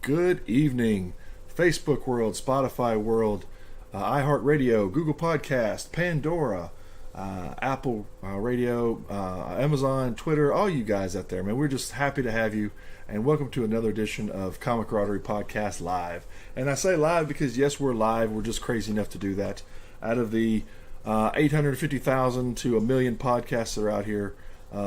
Good evening, Facebook world, Spotify world, iHeartRadio, Google Podcast, Pandora, Apple Radio, Amazon, Twitter, all you guys out there, man. We're just happy to have you, and welcome to another edition of Comicradery Podcast Live. And I say live because, yes, we're live. We're just crazy enough to do that. Out of the 850,000 to a million podcasts that are out here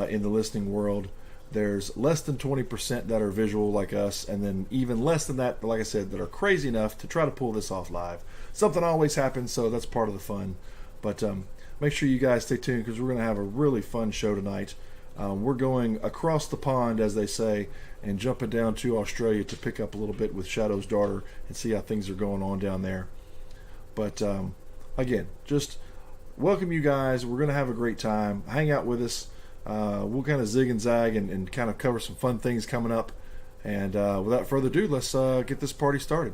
in the listening world, there's less than 20% that are visual like us, and then even less than that, like I said, that are crazy enough to try to pull this off live. Something always happens, so that's part of the fun. But make sure you guys stay tuned because we're going to have a really fun show tonight. We're going across the pond, as they say, and jumping down to Australia to pick up a little bit with Shadow's daughter and see how things are going on down there. But again, just welcome you guys. We're going to have a great time. Hang out with us. We'll kind of zig and zag and kind of cover some fun things coming up. And without further ado, let's get this party started.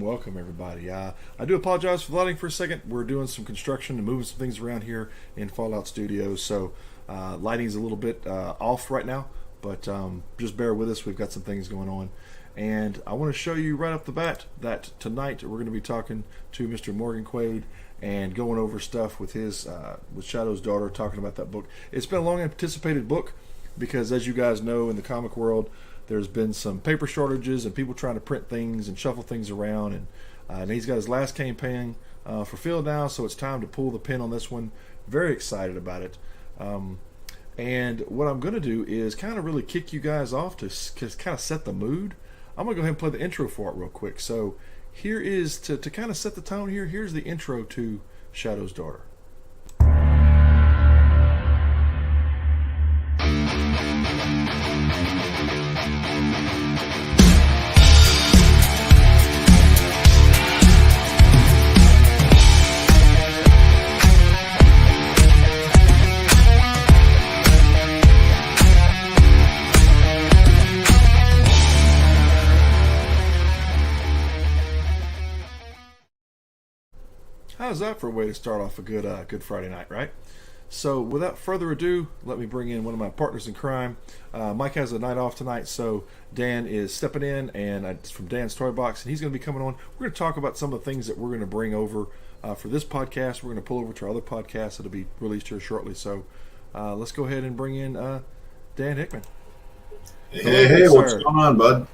Welcome, everybody. I do apologize for the lighting for a second. We're doing some construction and moving some things around here in Fallout Studios, so lighting's a little bit off right now, but just bear with us. We've got some things going on, and I want to show you right off the bat that tonight we're going to be talking to Mr. Morgan Quaid and going over stuff with his with Shadow's daughter, talking about that book. It's been a long anticipated book because, as you guys know, in the comic world, there's been some paper shortages and people trying to print things and shuffle things around. And he's got his last campaign fulfilled now, so it's time to pull the pin on this one. Very excited about it. And what I'm going to do is kind of really kick you guys off to kind of set the mood. I'm going to go ahead and play the intro for it real quick. So here is, to kind of set the tone here, here's the intro to Shadow's daughter. How's that for a way to start off a good Friday night, right? So without further ado, let me bring in one of my partners in crime. Mike has a night off tonight, so Dan is stepping in, and it's from Dan's Toy Box, and he's going to be coming on. We're going to talk about some of the things that we're going to bring over for this podcast. We're going to pull over to our other podcast that'll be released here shortly. So let's go ahead and bring in Dan Hickman. Hey, what's going on, bud?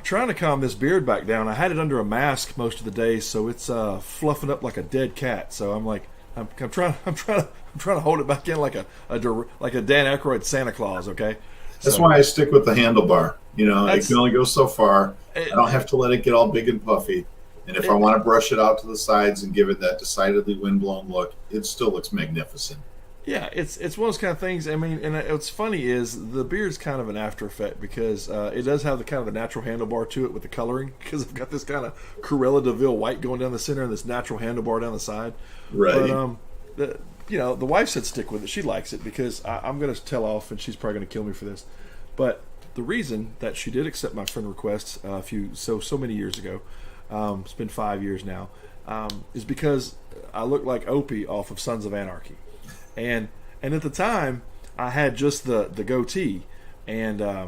Trying to calm this beard back down. I had it under a mask most of the day, so it's fluffing up like a dead cat. So I'm like, I'm trying to hold it back in like a Dan Aykroyd Santa Claus. Okay, that's why I stick with the handlebar. You know, it can only go so far. I don't have to let it get all big and puffy. And if I want to brush it out to the sides and give it that decidedly windblown look, it still looks magnificent. Yeah, it's one of those kind of things. I mean, and what's funny is the beard's kind of an after effect because it does have the kind of the natural handlebar to it with the coloring, because I've got this kind of Cruella de Vil white going down the center and this natural handlebar down the side. Right. But the wife said stick with it. She likes it because I'm going to tell off, and she's probably going to kill me for this. But the reason that she did accept my friend request so many years ago, it's been 5 years now, is because I look like Opie off of Sons of Anarchy. And at the time, I had just the goatee, and I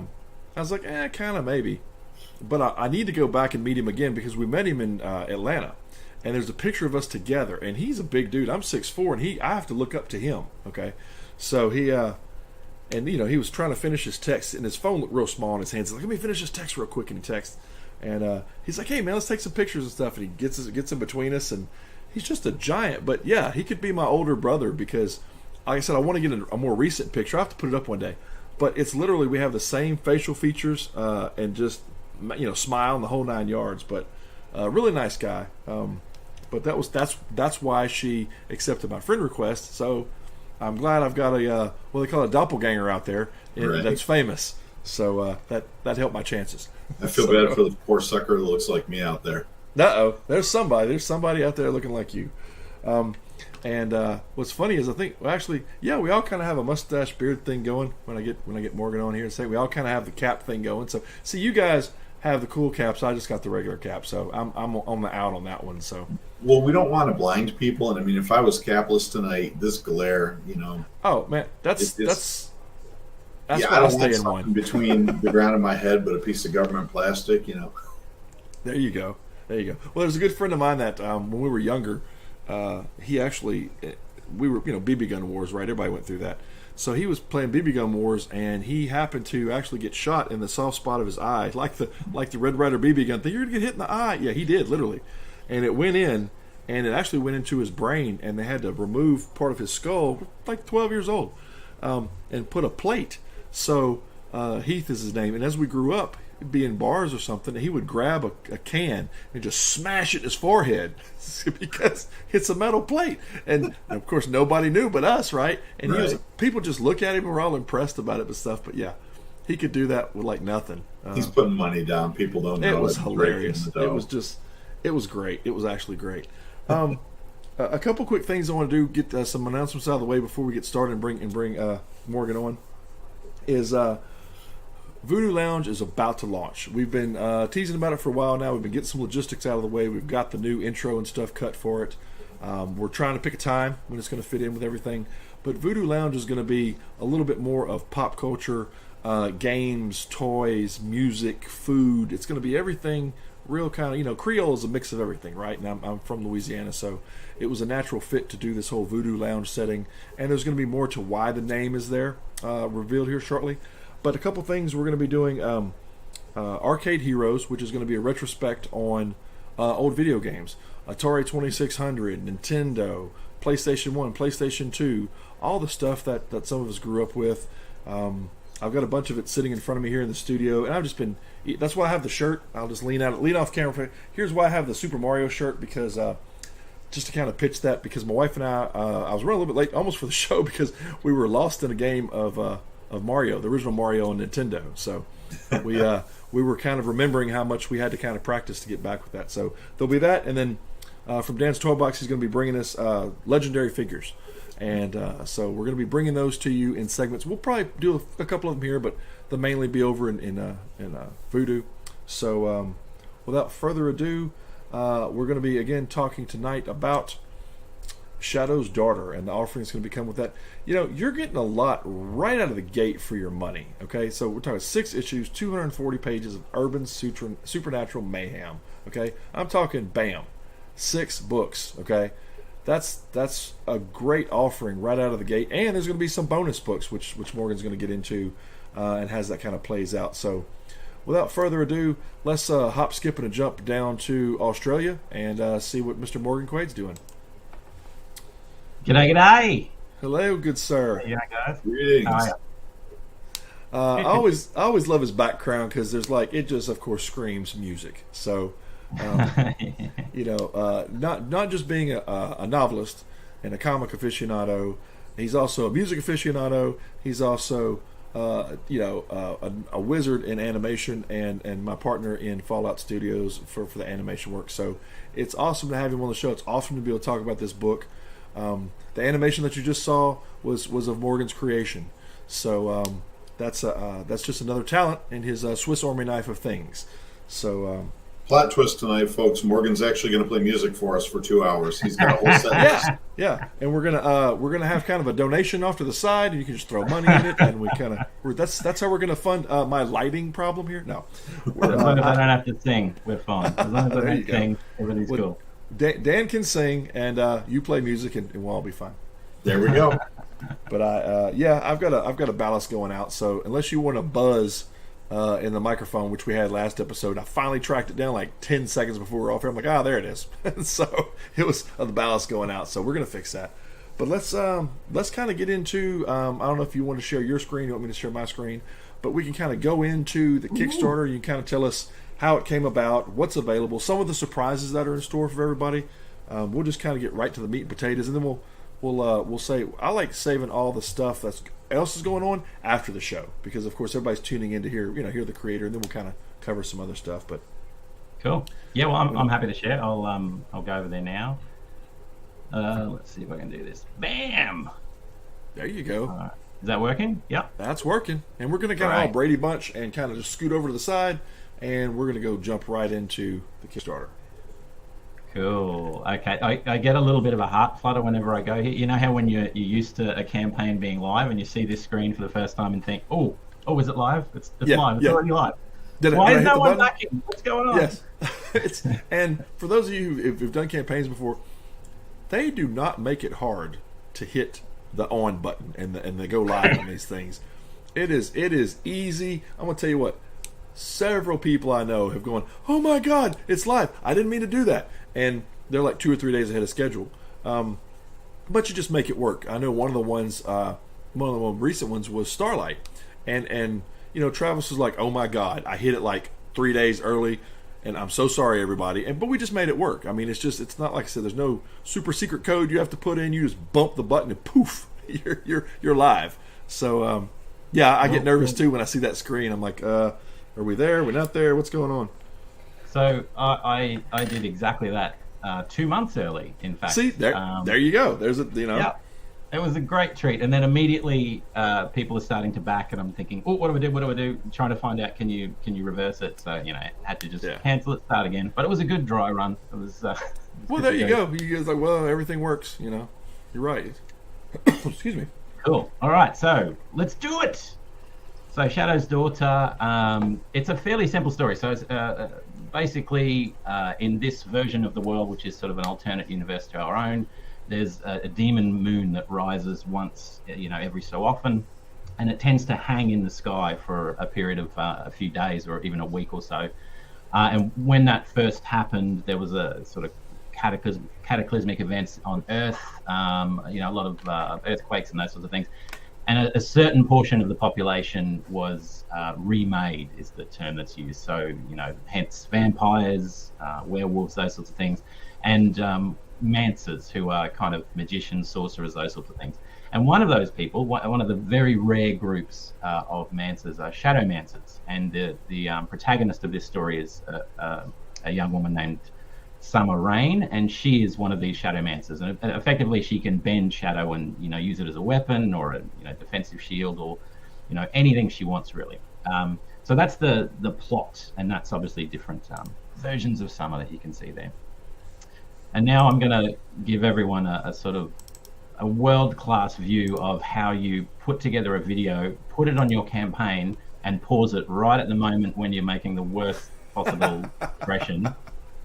was like, kind of maybe. But I need to go back and meet him again because we met him in Atlanta, and there's a picture of us together, and he's a big dude. I'm 6'4", and I have to look up to him. Okay, so he was trying to finish his text, and his phone looked real small in his hands. He's like, let me finish this text real quick, and he texts, and he's like, hey man, let's take some pictures and stuff, and he gets in between us, and he's just a giant. But yeah, he could be my older brother because, like I said, I want to get a more recent picture. I have to put it up one day. But it's literally, we have the same facial features and just, smile in the whole 9 yards. But really nice guy. But that's why she accepted my friend request. So I'm glad I've got a what they call a doppelganger out there that's famous. So that helped my chances. I feel bad for the poor sucker that looks like me out there. There's somebody out there looking like you. And what's funny is I think we all kind of have a mustache beard thing going. When I get Morgan on here and say we all kind of have the cap thing going. So see, you guys have the cool caps. I just got the regular cap, so I'm on the out on that one. So well, we don't want to blind people, and I mean, if I was capless tonight, this glare, Oh man, that's yeah, why I don't stay want in something one between the ground of my head, but a piece of government plastic, There you go. Well, there's a good friend of mine that when we were younger, we were BB gun wars, right? Everybody went through that. So he was playing BB gun wars, and he happened to actually get shot in the soft spot of his eye, like the Red Ryder BB gun thing. You're gonna get hit in the eye. Yeah, he did literally, and it went in, and it actually went into his brain, and they had to remove part of his skull, like 12 years old, and put a plate. So Heath is his name, and as we grew up, be in bars or something, he would grab a can and just smash it in his forehead because it's a metal plate. And of course, nobody knew but us, right? And right. People just looked at him and were all impressed about it and stuff. But yeah, he could do that with like nothing. He's putting money down. People don't know. It was hilarious. It was great. It was actually great. A couple quick things I want to do, get some announcements out of the way before we get started and bring Morgan on, is Voodoo Lounge is about to launch. We've been teasing about it for a while now. We've been getting some logistics out of the way. We've got the new intro and stuff cut for it. We're trying to pick a time when it's going to fit in with everything. But Voodoo Lounge is going to be a little bit more of pop culture, games, toys, music, food. It's going to be everything real kind of, Creole is a mix of everything, right? And I'm from Louisiana, so it was a natural fit to do this whole Voodoo Lounge setting. And there's going to be more to why the name is there, revealed here shortly. But a couple things we're going to be doing, Arcade Heroes, which is going to be a retrospect on old video games. Atari 2600, Nintendo, PlayStation 1, PlayStation 2, all the stuff that some of us grew up with. I've got a bunch of it sitting in front of me here in the studio, and I've just been, that's why I have the shirt. I'll just lean off camera. Here's why I have the Super Mario shirt, because just to kind of pitch that, because my wife and I was running a little bit late almost for the show because we were lost in a game of Mario, the original Mario on Nintendo. So we were kind of remembering how much we had to kind of practice to get back with that. So there'll be that, and then from Dan's Toy Box, he's going to be bringing us legendary figures, and so we're going to be bringing those to you in segments. We'll probably do a couple of them here, but they'll mainly be over in Voodoo. So without further ado, we're going to be again talking tonight about Shadow's Daughter and the offering that's going to become with that. You're getting a lot right out of the gate for your money. Okay, so we're talking 6 issues, 240 pages of urban supernatural mayhem. Okay, I'm talking bam, 6 books. Okay, that's a great offering right out of the gate, and there's going to be some bonus books which Morgan's going to get into and has that kind of plays out. So without further ado, let's hop, skip, and a jump down to Australia and see what Mr. Morgan Quaid's doing. G'day. Hello, good sir. Yeah, guys. Greetings. I always love his background because there's it just of course screams music. So, not just being a novelist and a comic aficionado, he's also a music aficionado. He's also a wizard in animation and my partner in Fallout Studios for the animation work. So it's awesome to have him on the show. It's awesome to be able to talk about this book. The animation that you just saw was of Morgan's creation, so that's just another talent in his Swiss Army knife of things. So plot twist tonight, folks. Morgan's actually going to play music for us for 2 hours. He's got a whole set. Yeah, and we're gonna have kind of a donation off to the side, and you can just throw money in it, and that's how we're gonna fund my lighting problem here. No, as long as I don't have to sing, we're fine. As long as I don't sing, everything's cool. Dan can sing, and you play music, and we'll all be fine. There we go. But I've got a ballast going out. So unless you want to buzz in the microphone, which we had last episode, I finally tracked it down like 10 seconds before we were off here. I'm like, there it is. So it was the ballast going out. So we're gonna fix that. But let's kind of get into. I don't know if you want to share your screen. You want me to share my screen? But we can kind of go into the Kickstarter. You can kind of tell us how it came about, what's available, some of the surprises that are in store for everybody. We'll just kind of get right to the meat and potatoes, and then we'll we'll say I like saving all the stuff that's else is going on after the show, because of course everybody's tuning in to hear the creator, and then we'll kind of cover some other stuff. But cool. Yeah, well, I'm happy to share. I'll go over there now. Let's see if I can do this. Bam. There you go. Is that working? Yeah. That's working. And we're going to kind of all Brady Bunch and kind of just scoot over to the side, and we're going to go jump right into the Kickstarter. Cool. Okay. I get a little bit of a heart flutter whenever I go here. You know how when you're used to a campaign being live and you see this screen for the first time and think, oh, is it live? It's live. It's already live. Why is no one backing? What's going on? Yes. And for those of you who've done campaigns before, they do not make it hard to hit the on button and the go live on these things. It is easy. I'm gonna tell you what, several people I know have gone, oh my god, it's live, I didn't mean to do that, and they're like 2 or 3 days ahead of schedule. But you just make it work. I know one of the more recent ones was Starlight, and Travis was like, oh my god, I hit it like 3 days early, and I'm so sorry, everybody. But we just made it work. I mean, it's not like I said, there's no super secret code you have to put in. You just bump the button and poof, you're live. So I get nervous too when I see that screen. I'm like, are we there? Are we not there? What's going on? So I did exactly that 2 months early, in fact. See, there you go. There's Yeah. It was a great treat, and then immediately people are starting to back, and I'm thinking, oh, what do I do? Trying to find out, can you reverse it? So had to just cancel it, start again. But it was a good dry run. It was. Well, there you go. You guys like, well, everything works. You're right. Excuse me. Cool. All right, so let's do it. So Shadow's Daughter. It's a fairly simple story. So it's basically in this version of the world, which is sort of an alternate universe to our own. There's a demon moon that rises once, every so often, and it tends to hang in the sky for a period of a few days or even a week or so. And when that first happened, there was a sort of cataclysmic events on Earth, a lot of earthquakes and those sorts of things. And a certain portion of the population was remade, is the term that's used. So, hence vampires, werewolves, those sorts of things. And mancers, who are kind of magicians, sorcerers, those sorts of things. And one of those people, one of the very rare groups of mancers, are shadow mancers. And the protagonist of this story is a young woman named Summer Rain, and she is one of these shadow mancers. And effectively, she can bend shadow and use it as a weapon or a defensive shield or anything she wants, really. So that's the plot, and that's obviously different versions of Summer that you can see there. And now I'm going to give everyone a sort of a world-class view of how you put together a video, put it on your campaign, and pause it right at the moment when you're making the worst possible impression.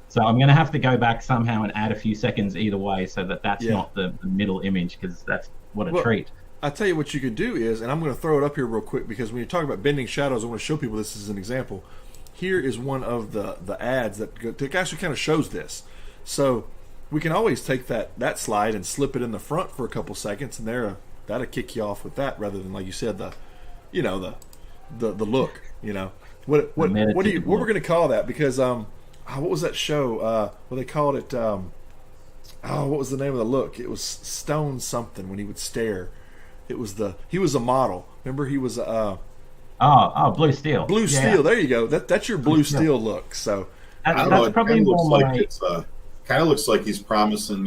So I'm going to have to go back somehow and add a few seconds either way, so that's not the middle image, because that's what a treat. I'll tell you what you could do is, and I'm going to throw it up here real quick, because when you talk about bending shadows, I want to show people this as an example. Here is one of the ads that actually kind of shows this. So we can always take that slide and slip it in the front for a couple seconds, and that'll kick you off with that, rather than, like you said, the look. What we're going to call that? Because what was that show? They called it. What was the name of the look? It was Stone something when he would stare. It was he was a model. Remember, he was Blue Steel. Blue Steel. There you go. That's your Blue Steel look. So that's probably more my. Kind of looks like he's promising,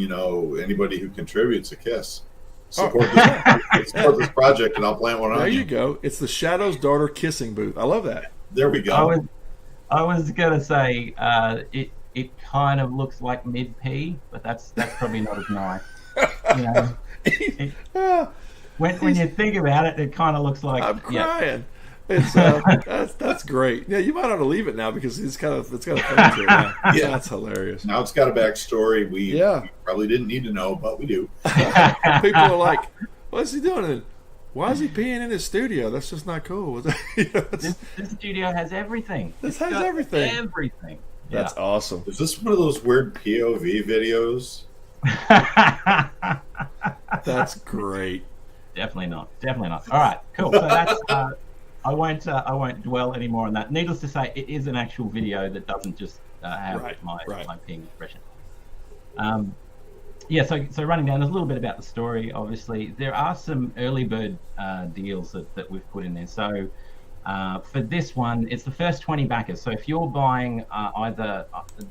anybody who contributes a kiss. Support this project, and I'll plant one on you. There you go. It's the Shadow's Daughter kissing booth. I love that. There we go. I was gonna say it kind of looks like mid-P, but that's probably not as nice. When you think about it, it kind of looks like I'm crying. It's that's great. Yeah, you might ought to leave it now, because it's got a thing to it now. Yeah, that's hilarious. Now it's got a backstory we probably didn't need to know, but we do. People are like, "What's he doing? And why is he peeing in his studio? That's just not cool." This studio has everything. This has everything. Everything. That's awesome. Is this one of those weird POV videos? That's great. Definitely not. All right, cool. So that's. I won't dwell anymore on that. Needless to say, it is an actual video that doesn't just have my peeing expression. So running down, there's a little bit about the story. Obviously, there are some early bird deals that we've put in there. So for this one, it's the first 20 backers. So if you're buying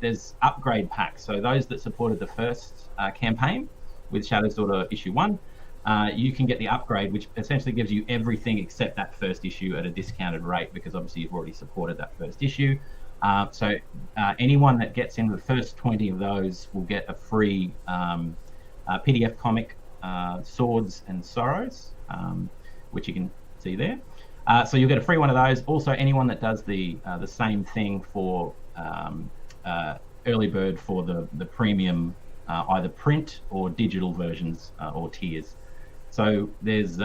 there's upgrade packs. So those that supported the first campaign with Shadow's Daughter issue 1, you can get the upgrade, which essentially gives you everything except that first issue at a discounted rate, because obviously you've already supported that first issue. So anyone that gets into the first 20 of those will get a free PDF comic, Swords and Sorrows, which you can see there. So you'll get a free one of those. Also, anyone that does the same thing for early bird for the premium, either print or digital versions or tiers. So there's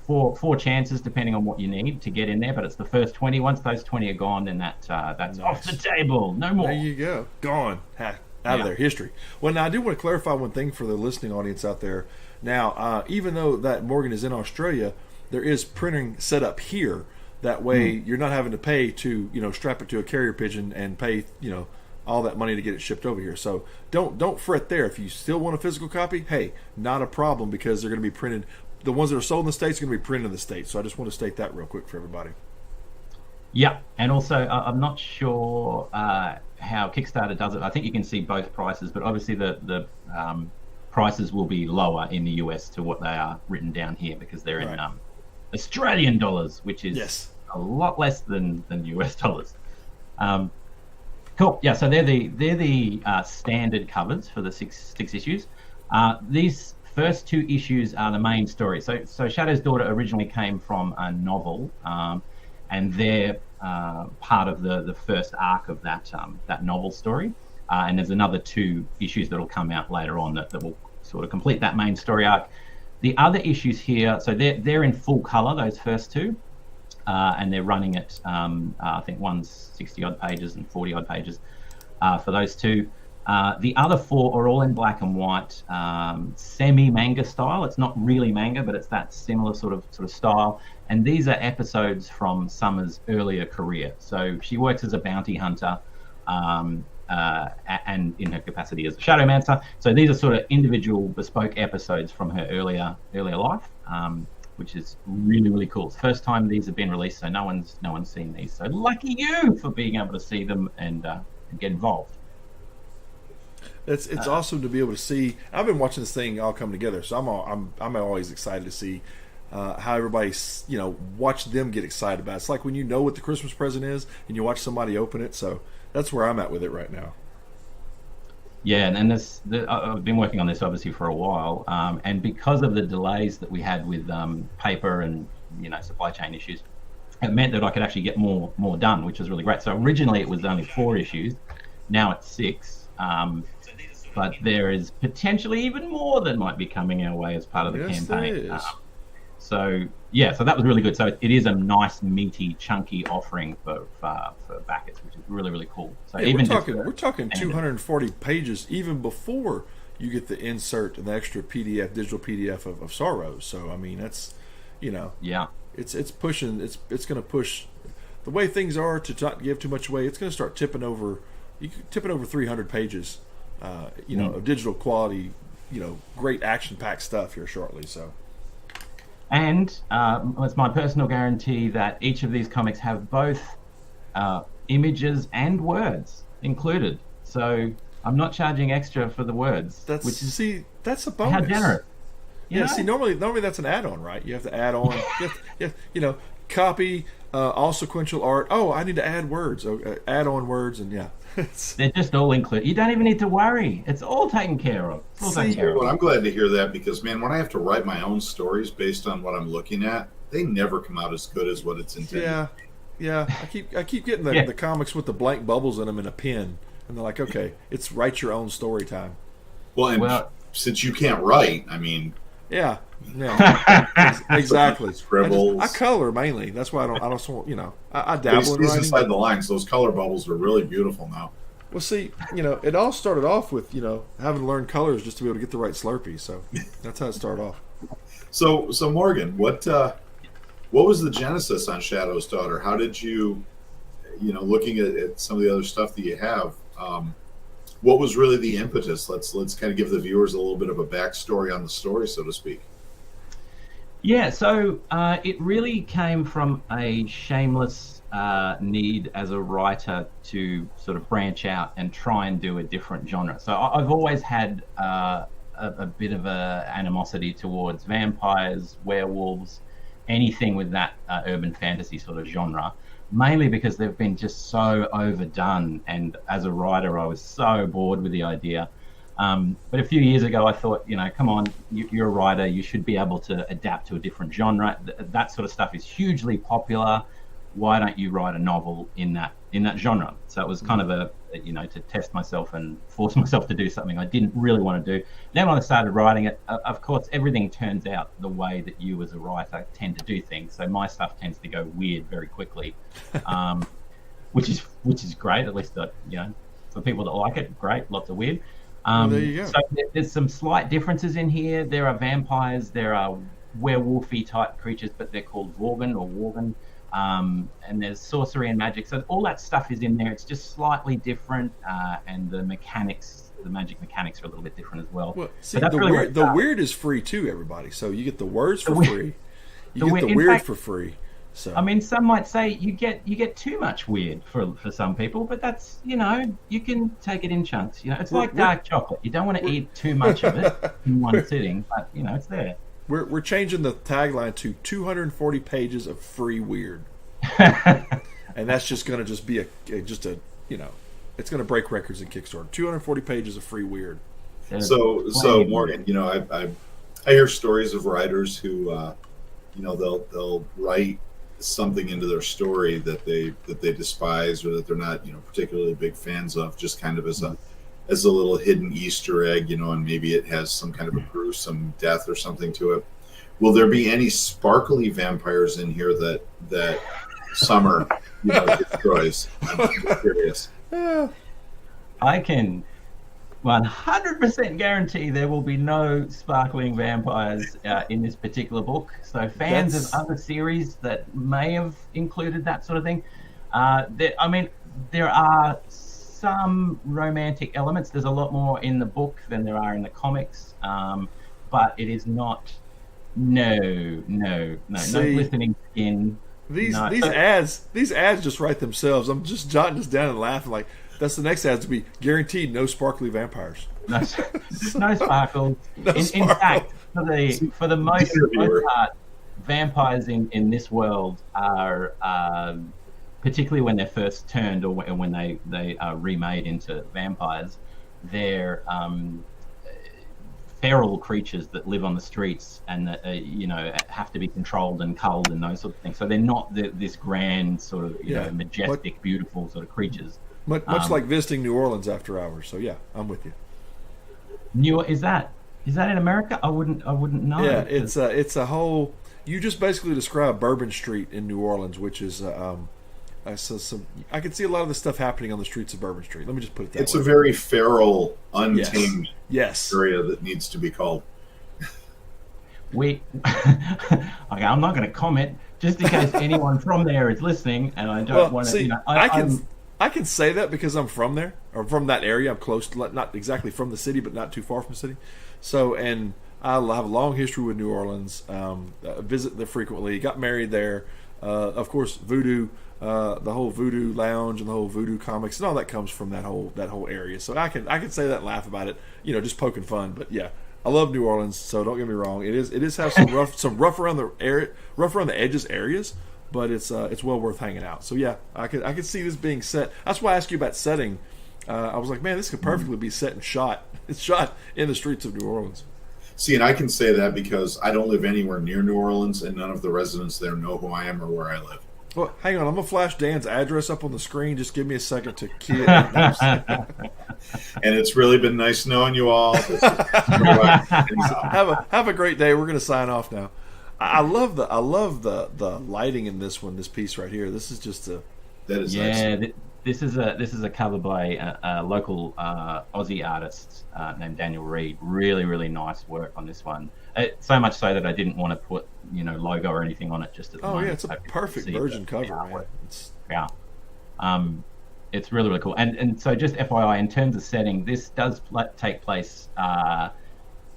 four chances depending on what you need to get in there, but it's the first 20. Once those 20 are gone, then that's nice. Off the table. No more. There you go. Gone. Out of there. History. Well, now I do want to clarify one thing for the listening audience out there. Now, even though that Morgan is in Australia, there is printing set up here. That way, you're not having to pay to strap it to a carrier pigeon and pay all that money to get it shipped over here. So don't fret there. If you still want a physical copy, hey, not a problem, because they're going to be printed. The ones that are sold in the States are going to be printed in the States. So I just want to state that real quick for everybody. Yeah, and also I'm not sure how Kickstarter does it. I think you can see both prices, but obviously the prices will be lower in the US to what they are written down here, because they're in Australian dollars, which is a lot less than US dollars. Cool. Yeah. So they're the standard covers for the six issues. These first 2 issues are the main story. So Shadow's Daughter originally came from a novel, and they're part of the first arc of that novel story. And there's another 2 issues that'll come out later on that will sort of complete that main story arc. The other issues here, so they're in full color, those first 2. And they're running at, I think one's 60-odd pages and 40-odd pages for those 2. The other 4 are all in black and white, semi-manga style. It's not really manga, but it's that similar sort of style. And these are episodes from Summer's earlier career. So she works as a bounty hunter, and in her capacity as a shadowmancer. So these are sort of individual bespoke episodes from her earlier life. Which is really, really cool. It's the first time these have been released, so no one's seen these. So lucky you for being able to see them and get involved. It's awesome to be able to see. I've been watching this thing all come together, so I'm always excited to see how everybody watch them get excited about it. It's like when you know what the Christmas present is and you watch somebody open it. So that's where I'm at with it right now. Yeah, and I've been working on this obviously for a while, and because of the delays that we had with paper and supply chain issues, it meant that I could actually get more done, which was really great. So originally it was only 4 issues, now it's 6, but there is potentially even more that might be coming our way as part of the campaign. So that was really good. So it is a nice, meaty, chunky offering for backers, which is really, really cool. So we're talking 240 pages even before you get the insert and the extra digital PDF of Sorrows. So I mean, that's it's pushing. It's going to push the way things are to not give too much away. It's going to start tipping over. You could tip it over 300 pages, of digital quality, great action-packed stuff here shortly. So. And it's my personal guarantee that each of these comics have both images and words included. So I'm not charging extra for the words. That's a bonus. How generous. See, normally that's an add-on, right? You have to add on, copy, all sequential art. Oh, I need to add words. Add on words, and they're just all included. You don't even need to worry. It's all taken care of. Well, I'm glad to hear that, because man, when I have to write my own stories based on what I'm looking at, they never come out as good as what it's intended. Yeah. I keep getting the comics with the blank bubbles in them in a pen, and they're like, okay, it's write your own story time. Well, since you can't write, I mean. Yeah, exactly. Scribbles. I color mainly. That's why I don't I dabble in writing. Inside the lines, those color bubbles are really beautiful now. Well, see, it all started off with having to learn colors just to be able to get the right Slurpee. So that's how it started off. So Morgan, what was the genesis on Shadow's Daughter? How did you, looking at some of the other stuff that you have, what was really the impetus? Let's kind of give the viewers a little bit of a backstory on the story, so to speak. Yeah, so it really came from a shameless need as a writer to sort of branch out and try and do a different genre. So I've always had a bit of a animosity towards vampires, werewolves, anything with that urban fantasy sort of genre, mainly because they've been just so overdone. And as a writer, I was so bored with the idea. But a few years ago, I thought, come on, you're a writer, you should be able to adapt to a different genre. That sort of stuff is hugely popular. Why don't you write a novel in that genre? So it was kind of to test myself and force myself to do something I didn't really want to do. Then when I started writing it, of course, everything turns out the way that you as a writer tend to do things. So my stuff tends to go weird very quickly, which is great. At least for people that like it, great, lots of weird. There you go. So there's some slight differences in here. There are vampires, there are werewolfy type creatures, but they're called Worgen or Worgen. And there's sorcery and magic. So all that stuff is in there. It's just slightly different, and the magic mechanics are a little bit different as well. Well, see, the weird is free too, everybody. So you get the words for free. You get the weird for free. So I mean, some might say you get too much weird for some people, but that's you can take it in chunks. It's like dark chocolate. You don't want to eat too much of it in one sitting, but it's there. We're changing the tagline to 240 pages of free weird, and that's just going to just be it's going to break records in Kickstarter. 240 pages of free weird. So Morgan, I hear stories of writers who they'll write something into their story that they despise or that they're not particularly big fans of, just kind of as a little hidden Easter egg, and maybe it has some kind of a gruesome death or something to it. Will there be any sparkly vampires in here that Summer destroys? I'm curious. I can 100% guarantee there will be no sparkling vampires in this particular book. So fans of other series that may have included that sort of thing, there are some romantic elements. There's a lot more in the book than there are in the comics, but it is not. No glistening skin. These ads just write themselves. I'm just jotting this down and laughing like that's the next ad to be guaranteed no sparkly vampires. No sparkles. In fact, for the most part, vampires in this world are particularly when they're first turned or when they are remade into vampires, they're feral creatures that live on the streets and that have to be controlled and culled and those sort of things. So they're not this grand sort of majestic, beautiful sort of creatures. Much like visiting New Orleans after hours. So yeah, I'm with you. Is that in America? I wouldn't know. Yeah, it's a whole. You just basically described Bourbon Street in New Orleans, which is I can see a lot of the stuff happening on the streets of Bourbon Street. Let me just put it that way. It's a very feral, untamed yes. area that needs to be called. Okay, I'm not going to comment just in case anyone from there is listening, and I don't want to. I can say that because I'm from there or from that area. I'm close to, not exactly from the city, but not too far from the city. So, and I have a long history with New Orleans. Visit there frequently. Got married there. Of course, voodoo. The whole voodoo lounge and the whole voodoo comics and all that comes from that whole area. So I can say that and laugh about it, just poking fun. But yeah, I love New Orleans, so don't get me wrong. It is have some rough around the edges areas, but it's well worth hanging out. So yeah, I could see this being set. That's why I asked you about setting. I was like, man, this could perfectly be set and shot. It's shot in the streets of New Orleans. See, and I can say that because I don't live anywhere near New Orleans, and none of the residents there know who I am or where I live. Well, hang on. I'm going to flash Dan's address up on the screen. Just give me a second to key it in. And it's really been nice knowing you all. Have a great day. We're going to sign off now. I love the lighting in this piece right here. This is just excellent. This is a cover by a local Aussie artist named Daniel Reed. Really, really nice work on this one. So much so that I didn't want to put logo or anything on it just at the moment. Yeah, it's a perfect version cover, man. It's really, really cool. And so just FYI, in terms of setting, this does take place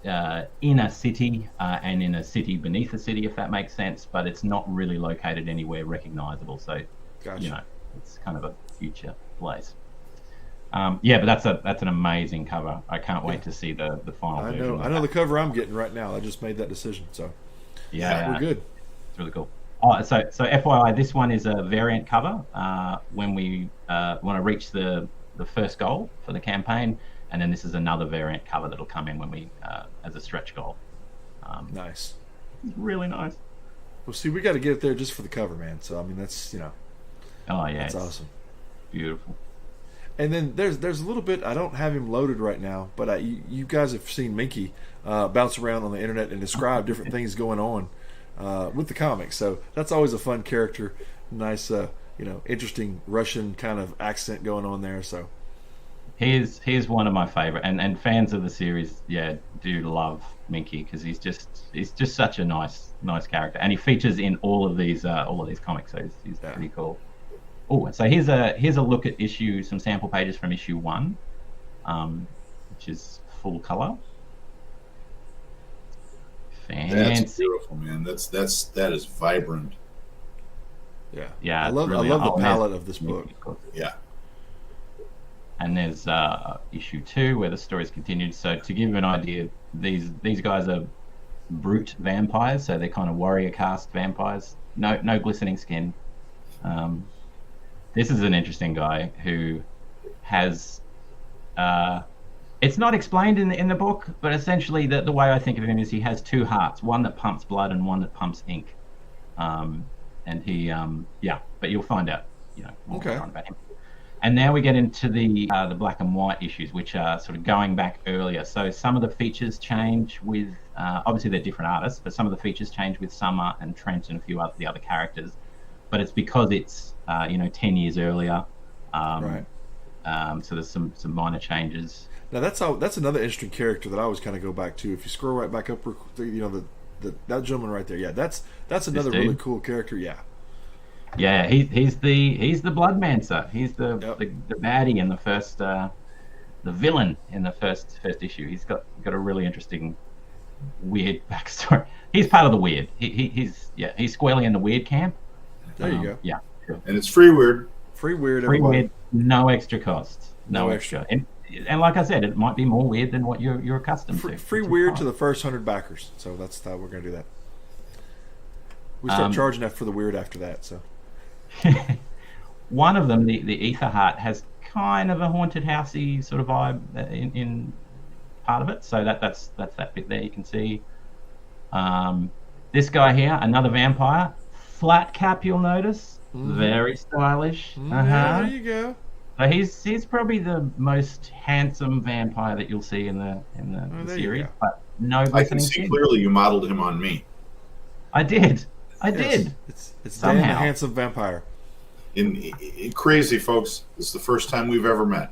in a city and in a city beneath a city, if that makes sense, but it's not really located anywhere recognizable. So, Gotcha. It's kind of a future place. But that's an amazing cover. I can't wait to see the final version. I know the cover I'm getting right now. I just made that decision, so we're good. It's really cool. Oh, so FYI, this one is a variant cover when we want to reach the first goal for the campaign, and then this is another variant cover that'll come in when we as a stretch goal. Nice. It's really nice. Well, see, we got to get it there just for the cover, man. So I mean, that's Oh yeah, that's awesome. Beautiful. And then there's a little bit. I don't have him loaded right now, but you guys have seen Minky bounce around on the internet and describe different things going on with the comics. So that's always a fun character. Nice, interesting Russian kind of accent going on there. So he's one of my favorite, and fans of the series, do love Minky because he's just such a nice character, and he features in all of these comics. So he's pretty cool. Oh, so here's a look at some sample pages from issue 1, which is full color. Fancy. That's beautiful, man. That is vibrant. Yeah. I love the palette of this book. Yeah. And there's issue 2 where the story's continued. So to give you an idea, these guys are brute vampires, so they're kind of warrior caste vampires. No glistening skin. This is an interesting guy who has. It's not explained in the book, but essentially the way I think of him is he has 2 hearts, one that pumps blood and one that pumps ink. And he, but you'll find out, more about him. And now we get into the black and white issues, which are sort of going back earlier. So some of the features change with, obviously they're different artists, but some of the features change with Summer and Trent and a few the other characters. But it's because it's 10 years earlier. Right. So there's some minor changes. Now that's another interesting character that I always kind of go back to. If you scroll right back up, that gentleman right there. Yeah, that's another really cool character. Yeah. Yeah, he's the Bloodmancer. He's the baddie in the first the villain in the first issue. He's got a really interesting weird backstory. He's part of the weird. He's squarely in the weird camp. There you go. Yeah, sure. And it's free weird. Free weird. Free weird. No extra cost. No extra. And like I said, it might be more weird than what you're accustomed to. Free weird to the first 100 backers. So that's how we're going to do that. We start charging that for the weird after that. So one of them, the Ether Heart, has kind of a haunted housey sort of vibe in part of it. So that's that bit there you can see. This guy here, another vampire, flat cap. You'll notice, very stylish. There you go. So he's probably the most handsome vampire that you'll see in the series. But no, I can see clearly you modeled him on me. I did. It's Dan the handsome vampire. In crazy, folks. This is the first time we've ever met.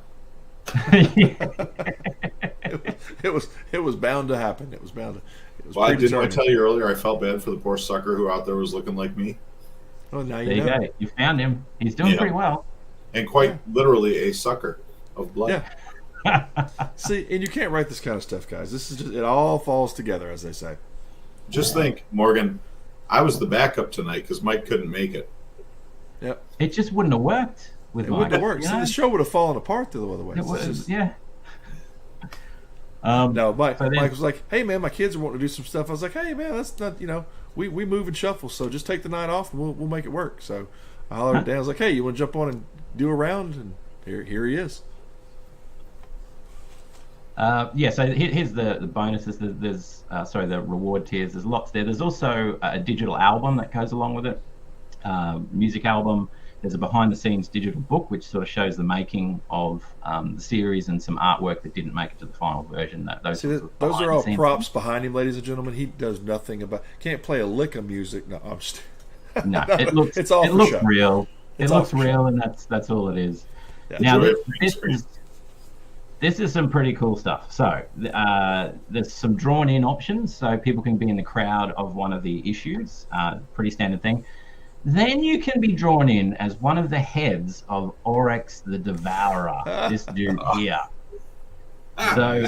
It was bound to happen. It was didn't I tell you earlier? I felt bad for the poor sucker who out there was looking like me. Oh, now you know. Go. You found him. He's doing pretty well. And quite literally a sucker of blood. Yeah. See, and you can't write this kind of stuff, guys. This is it all falls together, as they say. Just think, Morgan, I was the backup tonight because Mike couldn't make it. Yep. It just wouldn't have worked with Mike. It wouldn't have worked. See, the show would have fallen apart the other way. No, Mike was like, hey, man, my kids are wanting to do some stuff. I was like, hey, man, that's not, we move and shuffle, so just take the night off and we'll make it work. So I hollered at Dan. I was like, hey, you want to jump on and do a round? And here he is. So here's the bonuses. There's the reward tiers. There's lots there. There's also a digital album that goes along with it. Music album. There's a behind-the-scenes digital book which sort of shows the making of the series and some artwork that didn't make it to the final version. Those are all props behind him, ladies and gentlemen. He does nothing can't play a lick of music. No, I'm just no. It looks real. It looks real, and that's all it is. Yeah. Now this is some pretty cool stuff. So there's some drawn-in options, so people can be in the crowd of one of the issues. Pretty standard thing. then you can be drawn in as one of the heads of Oryx the Devourer, this dude here. So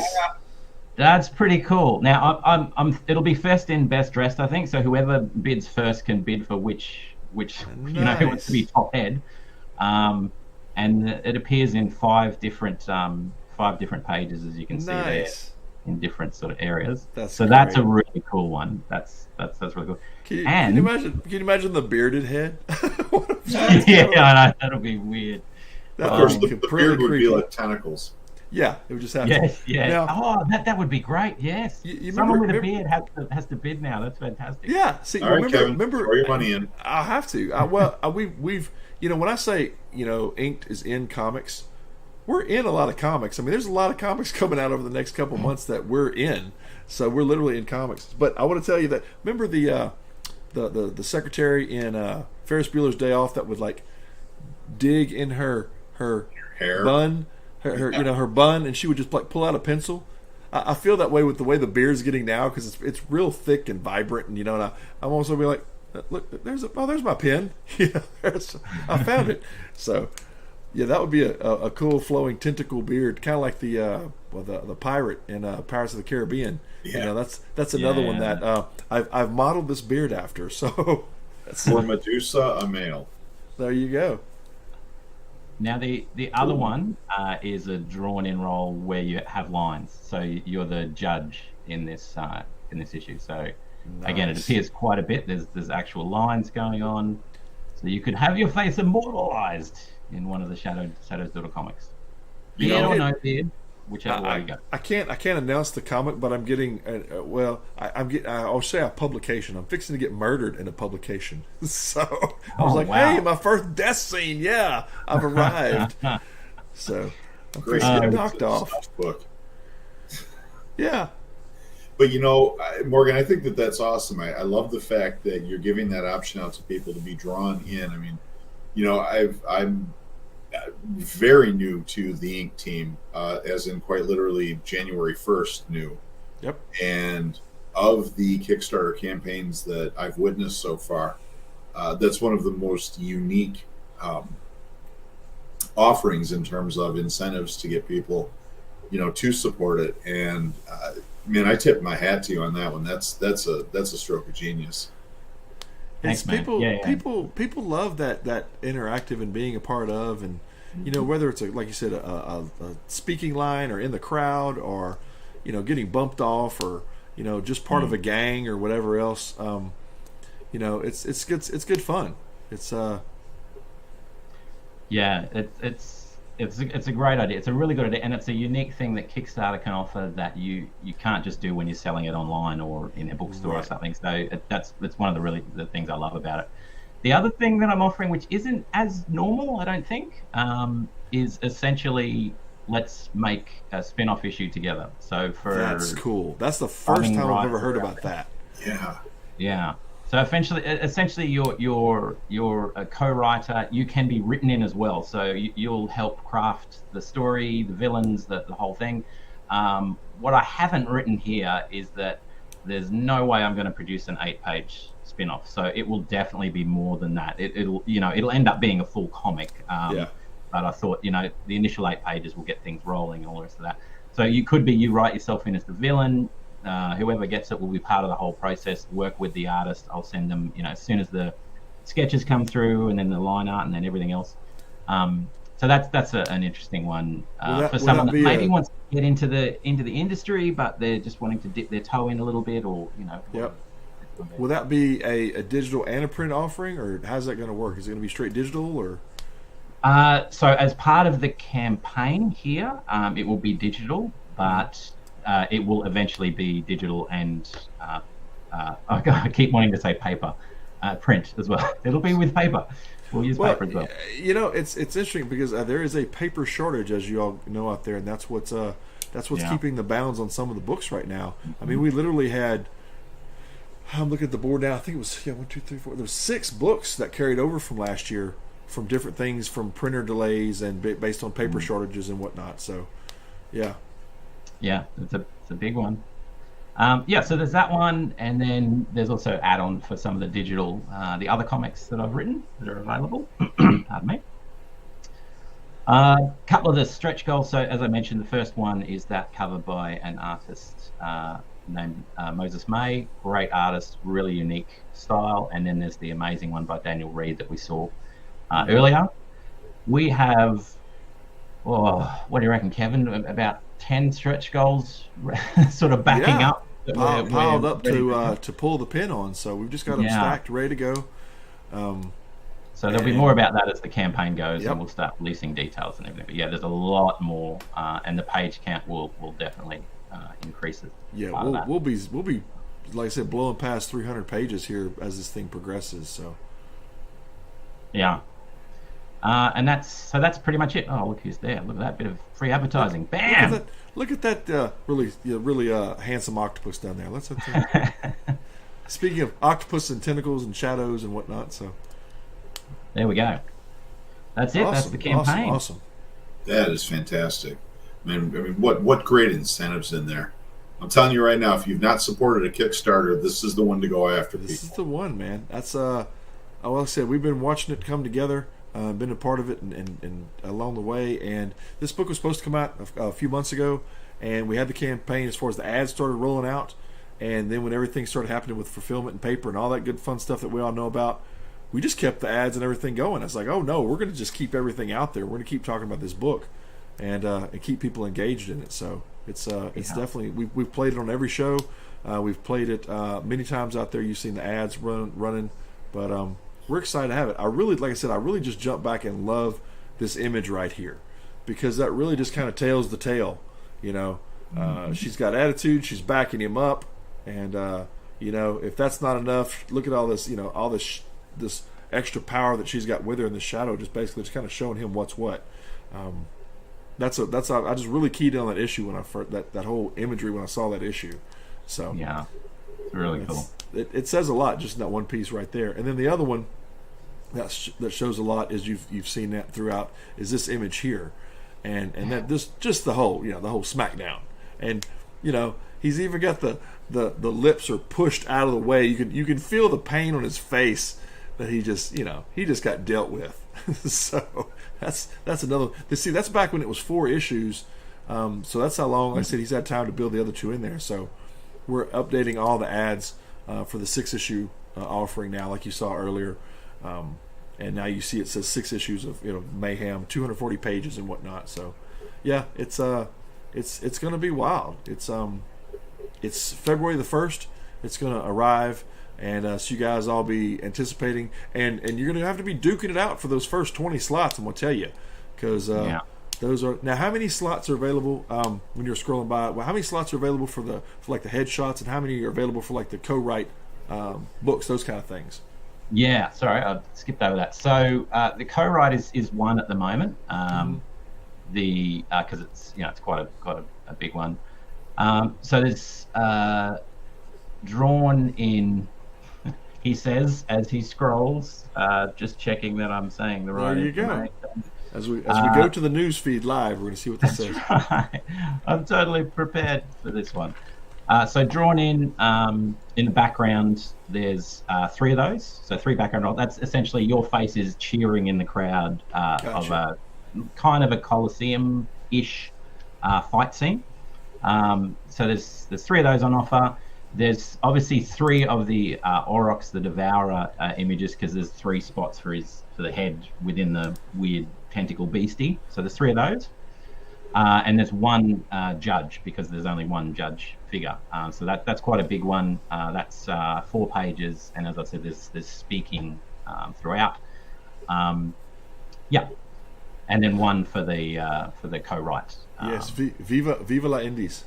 that's pretty cool. Now, it'll be first in, best dressed, I think. So whoever bids first can bid for which Nice. who wants to be top head. And it appears in five different pages, as you can see there, in different sort of areas. That's a really cool one. That's really cool. Can you imagine the bearded head? Yeah, I know, that'll be weird. Of course, the beard would be like tentacles. Yeah, it would just have. Yes, yeah. Now, that would be great. Yes, someone with a beard has to bid now. That's fantastic. Yeah. See, all right, Kevin, throw your money in. I have to. We've when I say Inked is in comics, we're in a lot of comics. I mean, there's a lot of comics coming out over the next couple months that we're in. So we're literally in comics. But I want to tell you that remember the secretary in Ferris Bueller's Day Off that would like dig in her hair bun. Her bun, and she would just like pull out a pencil. I feel that way with the way the beard's getting now because it's real thick and vibrant, and and I'm also be like, look, there's my pen. I found it. So yeah, that would be a cool flowing tentacle beard, kind of like the pirate in Pirates of the Caribbean. Yeah, that's another one that I've modeled this beard after. So for Medusa, a male. There you go. Now the other one is a drawn-in role where you have lines, so you're the judge in this issue. So again, it appears quite a bit. There's actual lines going on, so you could have your face immortalized in one of the Shadow's Daughter comics. Beard or no beard, whichever way you go. I can't announce the comic, but I'm getting I'll say a publication. I'm fixing to get murdered in a publication. So I was like, wow. Hey, my first death scene. Yeah, I've arrived. So I'm fixing to get knocked off. Book. Yeah. But Morgan, I think that's awesome. I love the fact that you're giving that option out to people to be drawn in. I mean, I'm very new to the Ink team, as in quite literally January 1st new. Yep. And of the Kickstarter campaigns that I've witnessed so far, that's one of the most unique offerings in terms of incentives to get people, to support it. And man, I tip my hat to you on that one. That's a stroke of genius. Thanks, people love that interactive and being a part of, and whether it's like you said a speaking line or in the crowd or getting bumped off or just part of a gang or whatever else. It's good fun. It's it's a great idea. It's a really good idea, and it's a unique thing that Kickstarter can offer that you can't just do when you're selling it online or in a bookstore or something. So that's one of the things I love about it. The other thing that I'm offering, which isn't as normal, I don't think, is essentially let's make a spin-off issue together. So that's cool. That's the first time I've ever heard about that. Yeah. So essentially, you're a co-writer. You can be written in as well. So you'll help craft the story, the villains, the whole thing. What I haven't written here is that there's no way I'm going to produce an 8-page spin-off. So it will definitely be more than that. It'll end up being a full comic. But I thought, the initial 8 pages will get things rolling and all the rest of that. So you write yourself in as the villain. Whoever gets it will be part of the whole process. Work with the artist. I'll send them, as soon as the sketches come through, and then the line art, and then everything else. So that's an interesting one for someone that maybe wants to get into the industry, but they're just wanting to dip their toe in a little bit, or Yep. Will that be a digital and a print offering, or how's that going to work? Is it going to be straight digital, or? So as part of the campaign here, it will be digital, but it will eventually be digital and I keep wanting to say paper, print as well. It'll be with paper. We'll use paper as well. It's interesting because there is a paper shortage, as you all know out there, and that's what's keeping the bounds on some of the books right now. I mean, we literally had. I'm looking at the board now. I think it was 1, 2, 3, 4. There was 6 books that carried over from last year, from different things, from printer delays and based on paper shortages and whatnot. So, yeah. Yeah, it's a big one. So there's that one, and then there's also add-on for some of the digital, the other comics that I've written that are available. Pardon me. Couple of the stretch goals. So as I mentioned, the first one is that cover by an artist named Moses May. Great artist, really unique style. And then there's the amazing one by Daniel Reed that we saw earlier. We have, what do you reckon, Kevin? About 10 stretch goals sort of backing up. Piled up to pull the pin on. So we've just got them stacked, ready to go. So there'll be more about that as the campaign goes, and we'll start releasing details and everything. But yeah, there's a lot more, and the page count will definitely increase it. Yeah, we'll be like I said, blowing past 300 pages here as this thing progresses. So yeah, and that's pretty much it. Oh, look who's there! Look at that bit of free advertising. Bam! Look at that really handsome octopus down there. Let's speaking of octopus and tentacles and shadows and whatnot, so. There we go. That's it. Awesome, that's the campaign. Awesome. That is fantastic. I mean, what great incentives in there. I'm telling you right now, if you've not supported a Kickstarter, this is the one to go after. This is the one, man. That's like I said, we've been watching it come together, been a part of it, and along the way. And this book was supposed to come out a few months ago, and we had the campaign as far as the ads started rolling out, and then when everything started happening with fulfillment and paper and all that good fun stuff that we all know about. We just kept the ads and everything going. It's like, oh no, we're going to just keep everything out there. We're going to keep talking about this book, and keep people engaged in it. So it's definitely we've played it on every show. We've played it many times out there. You've seen the ads running, but we're excited to have it. I really just jumped back and love this image right here, because that really just kind of tells the tale. She's got attitude. She's backing him up, and if that's not enough, look at all this. All this extra power that she's got with her in the shadow, just basically just kind of showing him what's what. I just really keyed in on that issue when I first that whole imagery when I saw that issue. So yeah, it's really cool. It says a lot just in that one piece right there. And then the other one that shows a lot is you've seen that throughout is this image here, and that this just the whole the whole smackdown, and he's even got the lips are pushed out of the way. You can feel the pain on his face. That he just got dealt with. So that's another. See, that's back when it was 4 issues. So that's how long. Like I said, he's had time to build the other 2 in there. So we're updating all the ads for the 6-issue offering now, like you saw earlier. And now you see it says 6 issues of mayhem, 240 pages and whatnot. So yeah, it's going to be wild. It's February the 1st. It's going to arrive. And so you guys all be anticipating, and you're going to have to be duking it out for those first 20 slots. I'm going to tell you, because those are now. How many slots are available when you're scrolling by? Well, how many slots are available for like the headshots, and how many are available for like the co-write books, those kind of things? Yeah, sorry, I skipped over that. So the co-write is one at the moment. Because it's it's quite a big one. So there's drawn in. He says as he scrolls, just checking that I'm saying the right information. Go. As we go to the news feed live, we're going to see what this says. Right. I'm totally prepared for this one. So drawn in the background, there's 3 of those. So 3 background roles. That's essentially your face is cheering in the crowd of a kind of a Colosseum-ish fight scene. So there's 3 of those on offer. There's obviously 3 of the Aurochs the Devourer images, because there's 3 spots for the head within the weird tentacle beastie. So there's 3 of those, and there's 1 judge, because there's only 1 judge figure. So that's quite a big one. That's 4 pages, and as I said, there's speaking throughout. Yeah, and then 1 for the co-write. Yes, viva la Indies.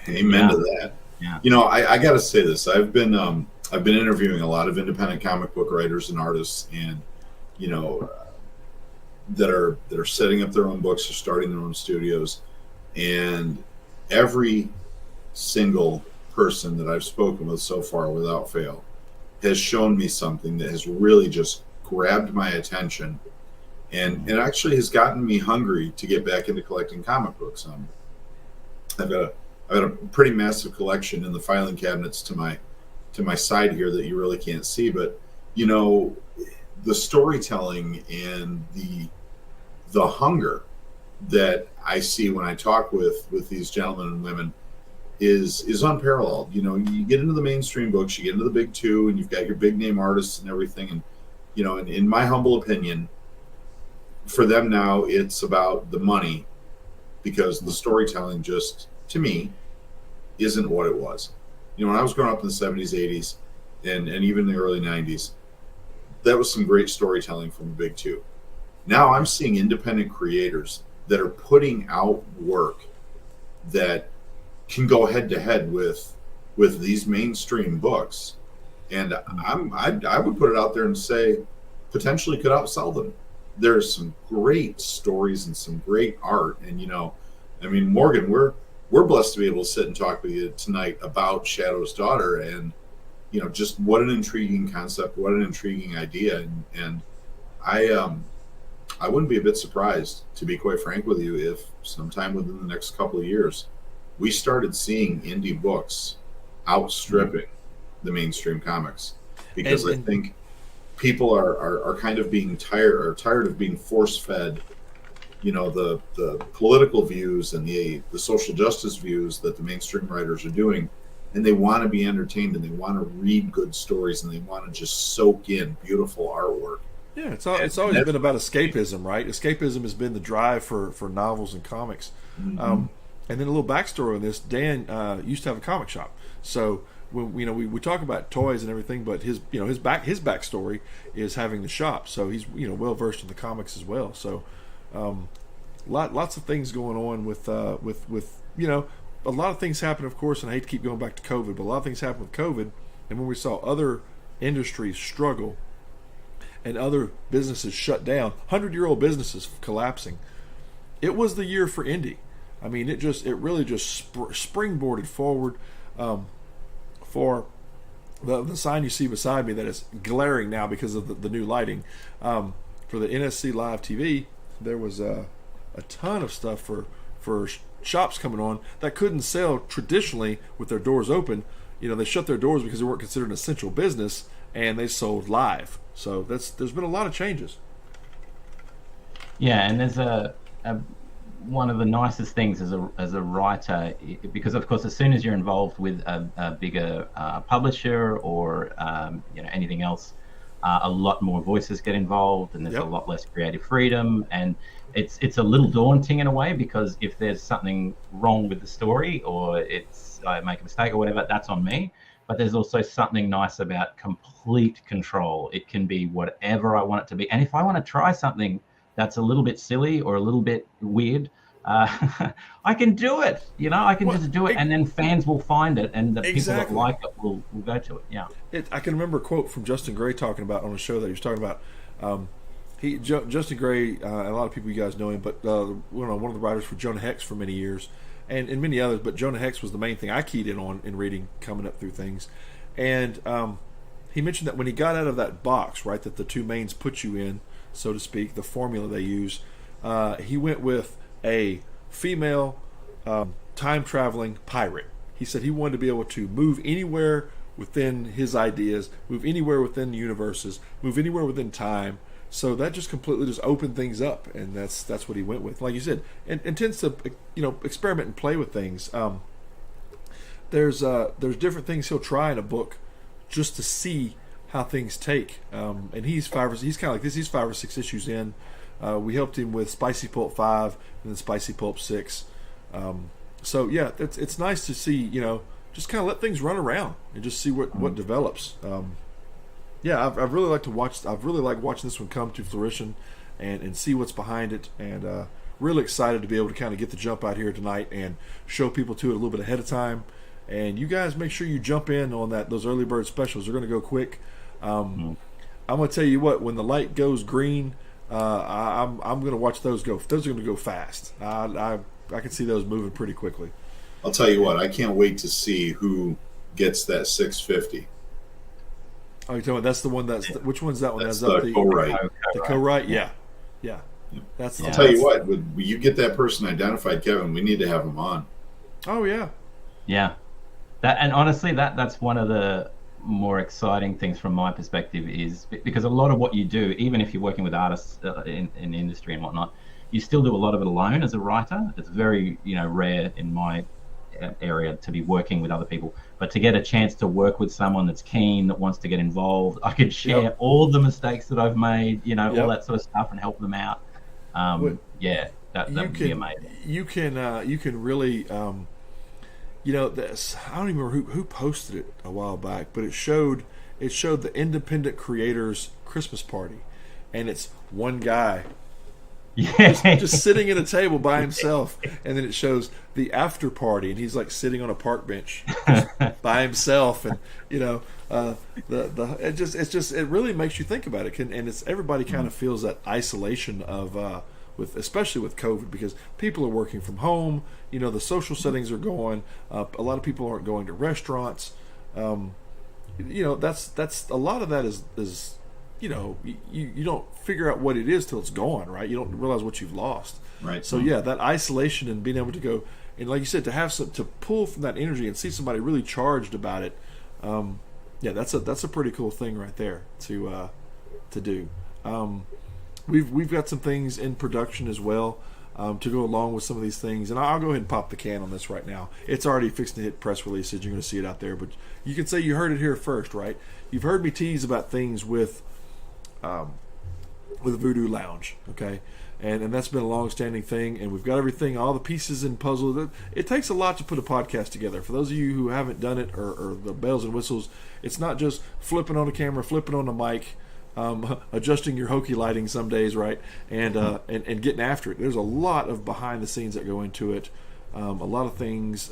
Amen to that. Yeah. I got to say this. I've been interviewing a lot of independent comic book writers and artists, and that are setting up their own books or starting their own studios, and every single person that I've spoken with so far, without fail, has shown me something that has really just grabbed my attention, and it actually has gotten me hungry to get back into collecting comic books. I've got I've got a pretty massive collection in the filing cabinets to my side here that you really can't see. But the storytelling and the hunger that I see when I talk with these gentlemen and women is unparalleled. You get into the mainstream books, you get into the big two, and you've got your big name artists and everything. And in my humble opinion, for them now it's about the money, because the storytelling just, to me, isn't what it was. When I was growing up in the 70s, 80s, and even the early 90s, that was some great storytelling from the big two. Now I'm seeing independent creators that are putting out work that can go head to head with these mainstream books, and I would put it out there and say potentially could outsell them. There's some great stories and some great art, and Morgan, we're blessed to be able to sit and talk with you tonight about Shadow's Daughter, and just what an intriguing concept, what an intriguing idea, and I wouldn't be a bit surprised, to be quite frank with you, if sometime within the next couple of years we started seeing indie books outstripping the mainstream comics, because I think people are kind of being tired of being force-fed the political views and the social justice views that the mainstream writers are doing, and they want to be entertained, and they want to read good stories, and they want to just soak in beautiful artwork. Yeah, it's always been about escapism, right? Escapism has been the drive for novels and comics. Mm-hmm. And then a little backstory on this: Dan used to have a comic shop, so when we talk about toys and everything, but his backstory is having the shop, so he's well versed in the comics as well. So lots of things going on with a lot of things happen, of course, and I hate to keep going back to COVID, but a lot of things happened with COVID, and when we saw other industries struggle and other businesses shut down, 100-year-old businesses collapsing, it was the year for indie. I mean, it really just springboarded forward. For the sign you see beside me that is glaring now because of the new lighting, for the NSC Live TV, there was a ton of stuff for shops coming on that couldn't sell traditionally with their doors open. They shut their doors because they weren't considered an essential business, and they sold live. So there's been a lot of changes. Yeah, and there's one of the nicest things as a writer, because of course as soon as you're involved with a bigger publisher or anything else, a lot more voices get involved, and there's a lot less creative freedom, and it's a little daunting in a way, because if there's something wrong with the story, or I make a mistake or whatever, that's on me. But there's also something nice about complete control. It can be whatever I want it to be, and if I want to try something that's a little bit silly or a little bit weird, I can do it. I can just do it, and then fans will find it, and the people that like it will go to it. Yeah. I can remember a quote from Justin Gray talking about on a show that he was talking about. Justin Gray, a lot of people, you guys know him, but one of the writers for Jonah Hex for many years, and many others. But Jonah Hex was the main thing I keyed in on in reading, coming up through things, and he mentioned that when he got out of that box, right, that the two mains put you in, so to speak, the formula they use, he went with a female time-traveling pirate. He said he wanted to be able to move anywhere within his ideas, move anywhere within the universes, move anywhere within time. So that just completely just opened things up, and that's what he went with. Like you said, and tends to experiment and play with things. There's different things he'll try in a book just to see how things take. And he's kind of like this. He's 5 or 6 issues in. We helped him with Spicy Pulp 5 and then Spicy Pulp 6. So yeah, it's nice to see, just kind of let things run around and just see what develops. Yeah, I've really liked to watch. I've really liked watching this one come to fruition and see what's behind it. And really excited to be able to kind of get the jump out here tonight and show people to it a little bit ahead of time. And you guys make sure you jump in on those early bird specials. They're going to go quick. I'm going to tell you what, when the light goes green, I'm going to watch those go. Those are going to go fast. I can see those moving pretty quickly. I'll tell you what, I can't wait to see who gets that 650. Oh, you're talking about that's the one which one's that one? That's the co-write. The co-write, yeah. That's. I'll tell you what, when you get that person identified, Kevin, we need to have him on. Oh yeah. Yeah. And honestly, that's one of the more exciting things from my perspective, is because a lot of what you do, even if you're working with artists in the industry and whatnot, you still do a lot of it alone as a writer. It's very, rare in my area to be working with other people, but to get a chance to work with someone that's keen, that wants to get involved, I could share all the mistakes that I've made, all that sort of stuff, and help them out. That would be amazing. You can really, this, I don't even remember who posted it a while back, but it showed the independent creators Christmas party, and it's one guy just sitting at a table by himself, and then it shows the after party, and he's like sitting on a park bench by himself, and it really makes you think about it, and it's everybody kind of feels that isolation of especially with COVID, because people are working from home. The social settings are going. A lot of people aren't going to restaurants. That's a lot of that is you don't figure out what it is till it's gone, right? You don't realize what you've lost. Right. So that isolation and being able to go, and like you said, to have to pull from that energy and see somebody really charged about it. That's a pretty cool thing right there to do. We've got some things in production as well to go along with some of these things, and I'll go ahead and pop the can on this right now. It's already fixed to hit press releases. You're going to see it out there, but you can say you heard it here first, right? You've heard me tease about things with Voodoo Lounge, okay? And that's been a long-standing thing, and we've got everything, all the pieces and puzzles. It takes a lot to put a podcast together. For those of you who haven't done it, or the bells and whistles, it's not just flipping on a camera, flipping on a mic, adjusting your hokey lighting some days, right? And getting after it. There's a lot of behind the scenes that go into it. A lot of things.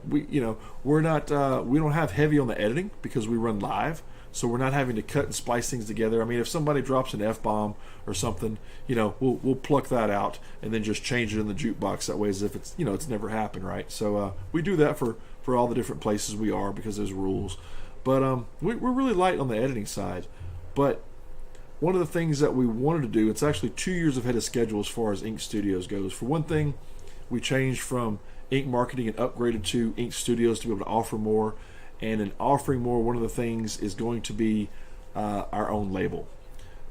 We don't have heavy on the editing because we run live, so we're not having to cut and splice things together. I mean, if somebody drops an F-bomb or something, we'll pluck that out and then just change it in the jukebox that way, as if it's it's never happened, right? So we do that for all the different places we are, because there's rules. But we're really light on the editing side. But one of the things that we wanted to do, it's actually 2 years ahead of schedule as far as Ink Studios goes. For one thing, we changed from Ink Marketing and upgraded to Ink Studios to be able to offer more. And in offering more, one of the things is going to be our own label.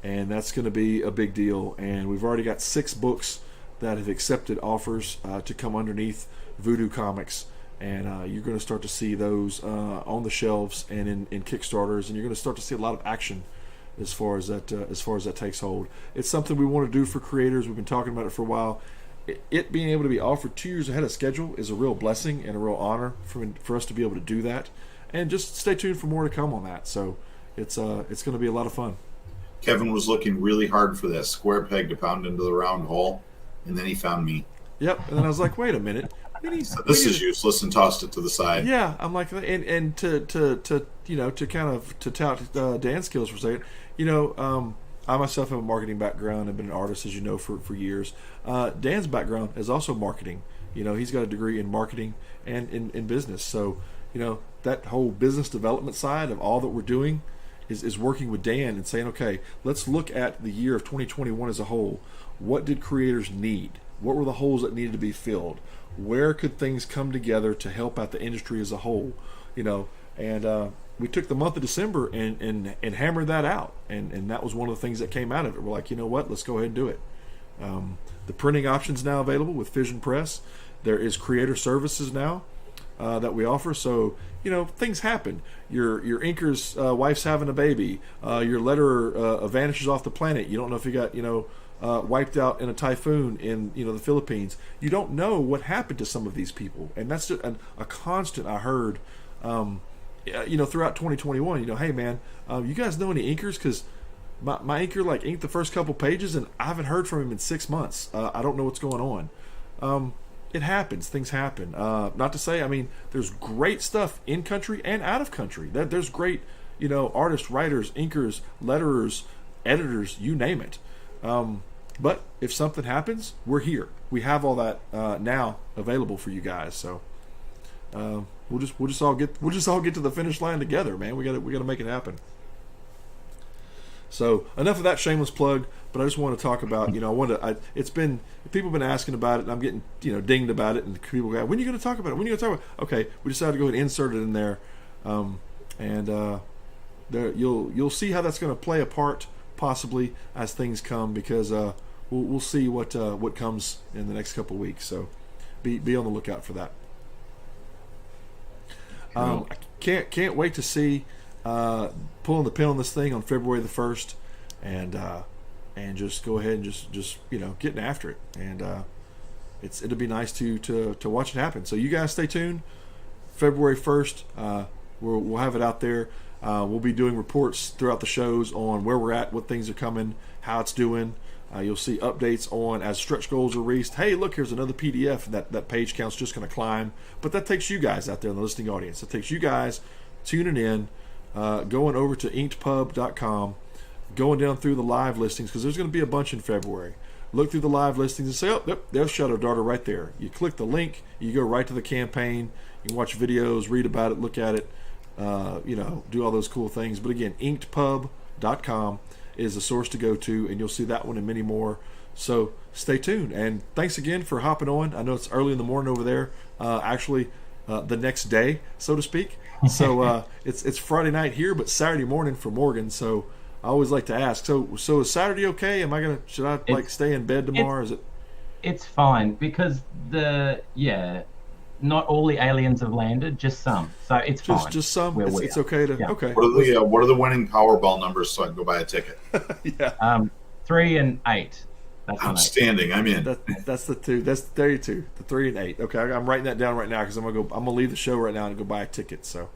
And that's going to be a big deal. And we've already got 6 books that have accepted offers to come underneath Voodoo Comics. And you're going to start to see those on the shelves and in Kickstarters. And you're going to start to see a lot of action as far as that takes hold. It's something we want to do for creators. We've been talking about it for a while. It being able to be offered 2 years ahead of schedule is a real blessing and a real honor for us to be able to do that. And just stay tuned for more to come on that. So it's going to be a lot of fun. Kevin was looking really hard for that square peg to pound into the round hole, and then he found me. Yep. And then I was like, wait a minute. This is useless, and tossed it to the side. Yeah, I'm like, and to kind of to tout Dan's skills for a second. I myself have a marketing background. I've been an artist, as you know, for years. Dan's background is also marketing. He's got a degree in marketing and in business. So, that whole business development side of all that we're doing is working with Dan and saying, okay, let's look at the year of 2021 as a whole. What did creators need? What were the holes that needed to be filled? Where could things come together to help out the industry as a whole? And we took the month of December and hammered that out. And that was one of the things that came out of it. We're like, you know what? Let's go ahead and do it. The printing option's now available with Fission Press. There is creator services now that we offer. So, things happen. Your inker's wife's having a baby. Your letterer vanishes off the planet. You don't know if you got, wiped out in a typhoon in the Philippines. You don't know what happened to some of these people, and that's just a constant I heard throughout 2021. Hey man, you guys know any inkers? Because my inker inked the first couple pages and I haven't heard from him in 6 months. I don't know what's going on. It happens. Things happen. Not to say, there's great stuff in country and out of country. There's great artists, writers, inkers, letterers, editors, you name it. But if something happens, we're here. We have all that now available for you guys. So we'll just all get to the finish line together, man. We got to make it happen. So enough of that shameless plug. But I just want to talk about, it's been, people have been asking about it, and I'm getting, dinged about it, and people go, when are you going to talk about it? When are you going to talk about it? Okay, we decided to go ahead and insert it in there, you'll see how that's going to play a part possibly as things come, because we'll see what comes in the next couple of weeks. So be on the lookout for that. I can't wait to see pulling the pin on this thing on February the 1st, and just go ahead and just getting after it, and it'll be nice to watch it happen. So you guys stay tuned. February 1st, we'll have it out there. We'll be doing reports throughout the shows on where we're at, what things are coming, how it's doing. You'll see updates on as stretch goals are reached. Hey, look, here's another PDF, and that page count's just going to climb. But that takes you guys out there in the listening audience. It takes you guys tuning in, going over to inkedpub.com, going down through the live listings, because there's going to be a bunch in February. Look through the live listings and say, oh, yep, there's Shadow Darter right there. You click the link, you go right to the campaign, you can watch videos, read about it, look at it, do all those cool things. But again, inkedpub.com is the source to go to, and you'll see that one and many more. So stay tuned, and thanks again for hopping on. I know it's early in the morning over there, the next day, so to speak. So it's Friday night here, but Saturday morning for Morgan. So I always like to ask. So is Saturday okay? Should I stay in bed tomorrow? Is it? It's fine, because not all the aliens have landed, just some. So it's fine. Just some. It's okay to. Yeah. Okay. What are the winning Powerball numbers so I can go buy a ticket? Yeah. 3 and 8. That's outstanding. I'm in. That's the two. That's 32. The 3 and 8. Okay, I'm writing that down right now, because I'm gonna leave the show right now and go buy a ticket. So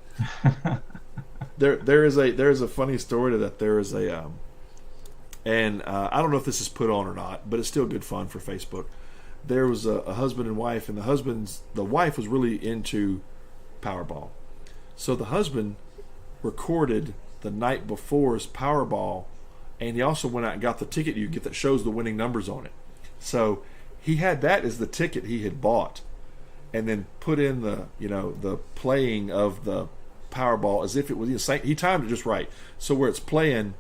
there is a funny story to that. There is I don't know if this is put on or not, but it's still good fun for Facebook. There was a husband and wife, and the wife was really into Powerball. So the husband recorded the night before's Powerball, and he also went out and got the ticket you get that shows the winning numbers on it. So he had that as the ticket he had bought, and then put in the playing of the Powerball as if it was he timed it just right. So where it's playing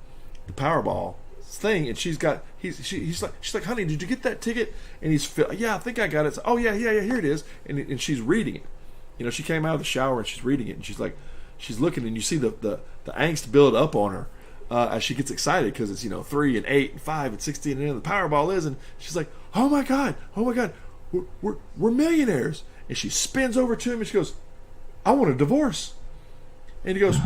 the Powerball thing, and she's like, honey, did you get that ticket? And yeah, I think I got it. So, oh yeah, here it is. And she's reading it. She came out of the shower and she's reading it, and she's looking, and you see the angst build up on her as she gets excited, because it's 3 and 8 and 5 and 16 and the Powerball is, and she's like, oh my god, we're millionaires. And she spins over to him and she goes, I want a divorce. And he goes,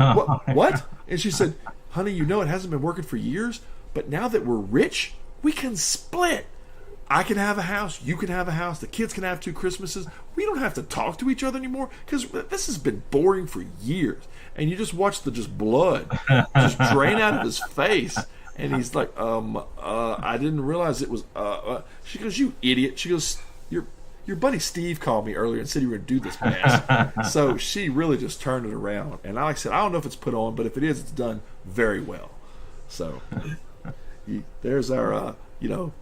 what? And she said, honey, it hasn't been working for years, but now that we're rich, we can split. I can have a house, you can have a house, the kids can have 2 Christmases. We don't have to talk to each other anymore, because this has been boring for years. And you just watch the blood just drain out of his face. And he's like, I didn't realize it was, she goes, you idiot. She goes, your buddy Steve called me earlier and said you were going to do this mess. So she really just turned it around. And like I said, I don't know if it's put on, but if it is, it's done very well. So there's our,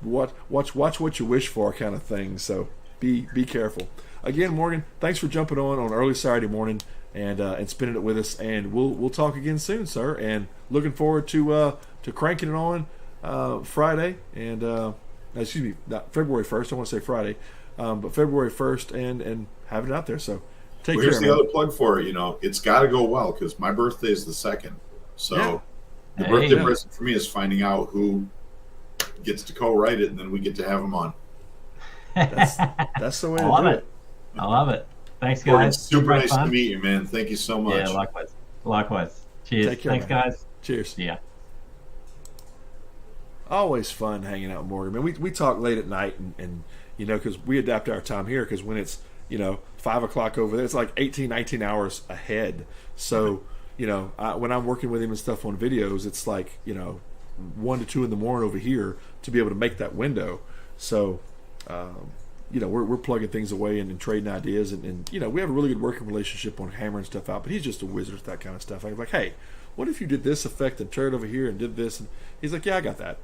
watch what you wish for kind of thing. So be careful. Again, Morgan, thanks for jumping on early Saturday morning and spending it with us. And we'll talk again soon, sir. And looking forward to cranking it on Friday and not February 1st. I want to say Friday, but February 1st and having it out there. So take care. Here's the other plug for it. It's got to go well, because my birthday is the 2nd. So. Yeah. The birthday present for me is finding out who gets to co-write it, and then we get to have them on. That's the way to do it. I love it. Thanks, guys. It's super nice to meet you, man. Thank you so much. Yeah, likewise. Cheers. Take care, thanks, guys. Cheers. Yeah. Always fun hanging out with Morgan. Man, we talk late at night, and because we adapt our time here, because when it's 5 o'clock over there, it's like 18, 19 hours ahead. So. When I'm working with him and stuff on videos, it's like 1 to 2 in the morning over here to be able to make that window. So we're plugging things away and trading ideas, and we have a really good working relationship on hammering stuff out. But he's just a wizard at that kind of stuff. I'm like, hey, what if you did this effect and turned over here and did this? And he's like, yeah, I got that.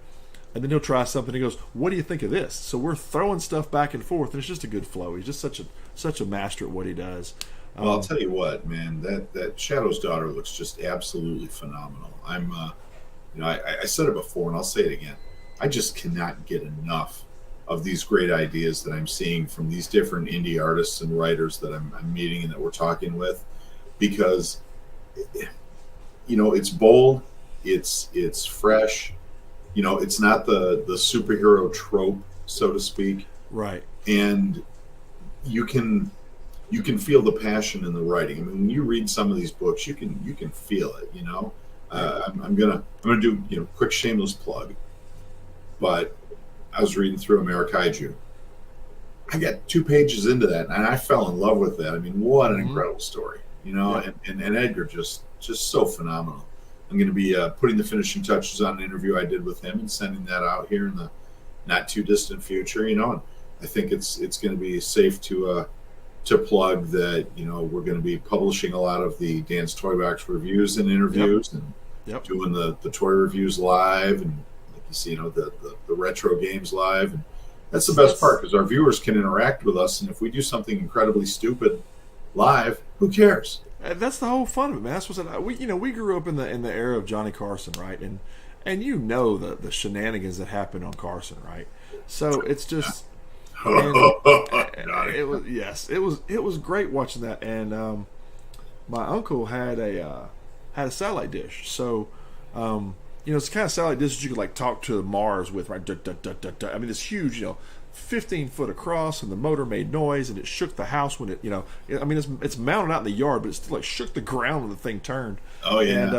And then he'll try something. And he goes, what do you think of this? So we're throwing stuff back and forth, and it's just a good flow. He's just such a master at what he does. Well, I'll tell you what, man, that Shadow's Daughter looks just absolutely phenomenal. I'm, I said it before and I'll say it again. I just cannot get enough of these great ideas that I'm seeing from these different indie artists and writers that I'm meeting and that we're talking with, because it's bold, it's fresh, it's not the superhero trope, so to speak, right? And you can feel the passion in the writing. I mean, when you read some of these books, you can feel it. I'm gonna do quick shameless plug, but I was reading through Amerikaiju. I got 2 pages into that, and I fell in love with that. I mean, what an incredible story, Yeah. and Edgar just so phenomenal. I'm going to be putting the finishing touches on an interview I did with him and sending that out here in the not too distant future. And I think it's going to be safe to plug that we're going to be publishing a lot of the Dan's Toy Box reviews and interviews, and doing the toy reviews live, and like you see, the retro games live, and that's the best part, because our viewers can interact with us, and if we do something incredibly stupid live, who cares? That's the whole fun of it, man. That's what we grew up in the era of Johnny Carson, right? And the shenanigans that happened on Carson, right? So it's just it was great watching that. And my uncle had a satellite dish, so it's the kind of satellite dish that you could like talk to Mars with, right? I mean, it's huge, 15 foot across, and the motor made noise, and it shook the house when it, I mean, it's mounted out in the yard, but it still like shook the ground when the thing turned. Oh yeah. And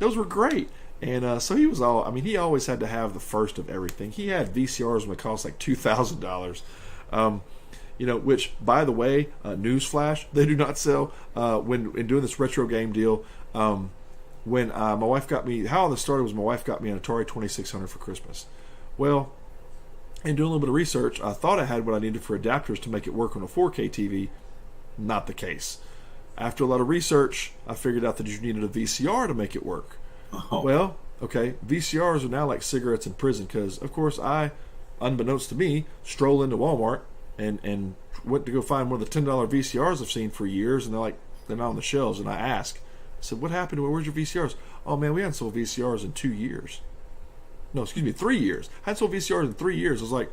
those were great. And so he always had to have the first of everything. He had VCRs when it cost like $2,000. Which, by the way, newsflash, they do not sell. When in doing this retro game deal, when my wife got me, how all this started was my wife got me an Atari 2600 for Christmas. Well, in doing a little bit of research, I thought I had what I needed for adapters to make it work on a 4K TV. Not the case. After a lot of research, I figured out that you needed a VCR to make it work. Oh. Well, okay, VCRs are now like cigarettes in prison, because, of course, I, unbeknownst to me, stroll into Walmart and went to go find one of the $10 VCRs I've seen for years, and they're not on the shelves, and I ask, I said, what happened? Where's your VCRs? Oh, man, we hadn't sold VCRs in 2 years. No, excuse me, 3 years. I hadn't sold VCRs in 3 years. I was like,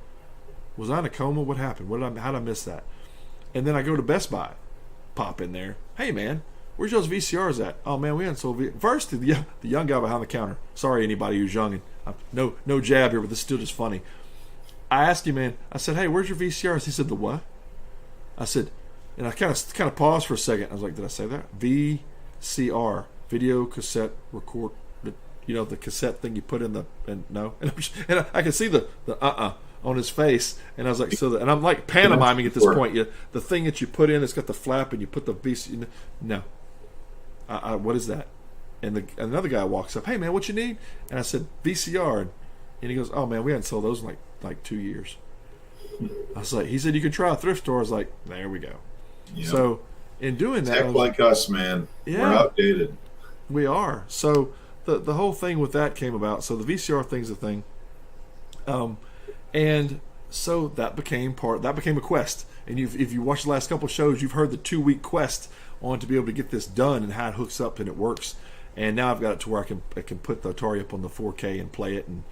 was I in a coma? What happened? How did I miss that? And then I go to Best Buy, pop in there. Hey, man, where's those VCRs at? Oh, man, we hadn't sold First, the young guy behind the counter. Sorry, anybody who's young. And no jab here, but this is still just funny. I asked him, man, I said, hey, where's your VCRs? He said, the what? I said, and I kind of paused for a second. I was like, did I say that? VCR, video cassette record. The cassette thing you put in the, and no, and I could see the on his face, and I was like, and I'm like pantomiming at this point. The thing that you put in, it's got the flap, and you put the VC. No, what is that? And another guy walks up, hey man, what you need? And I said VCR, and he goes, oh man, we hadn't sold those in like 2 years. I was like, he said you could try a thrift store. I was like, there we go. Yep. So in doing that, tech like us, man, we're outdated. We are. So the whole thing with that came about. So the VCR thing's a thing, and so that became a quest. And if you watch the last couple of shows, you've heard the 2-week quest on to be able to get this done and how it hooks up and it works. And now I've got it to where I can put the Atari up on the 4K and play it. And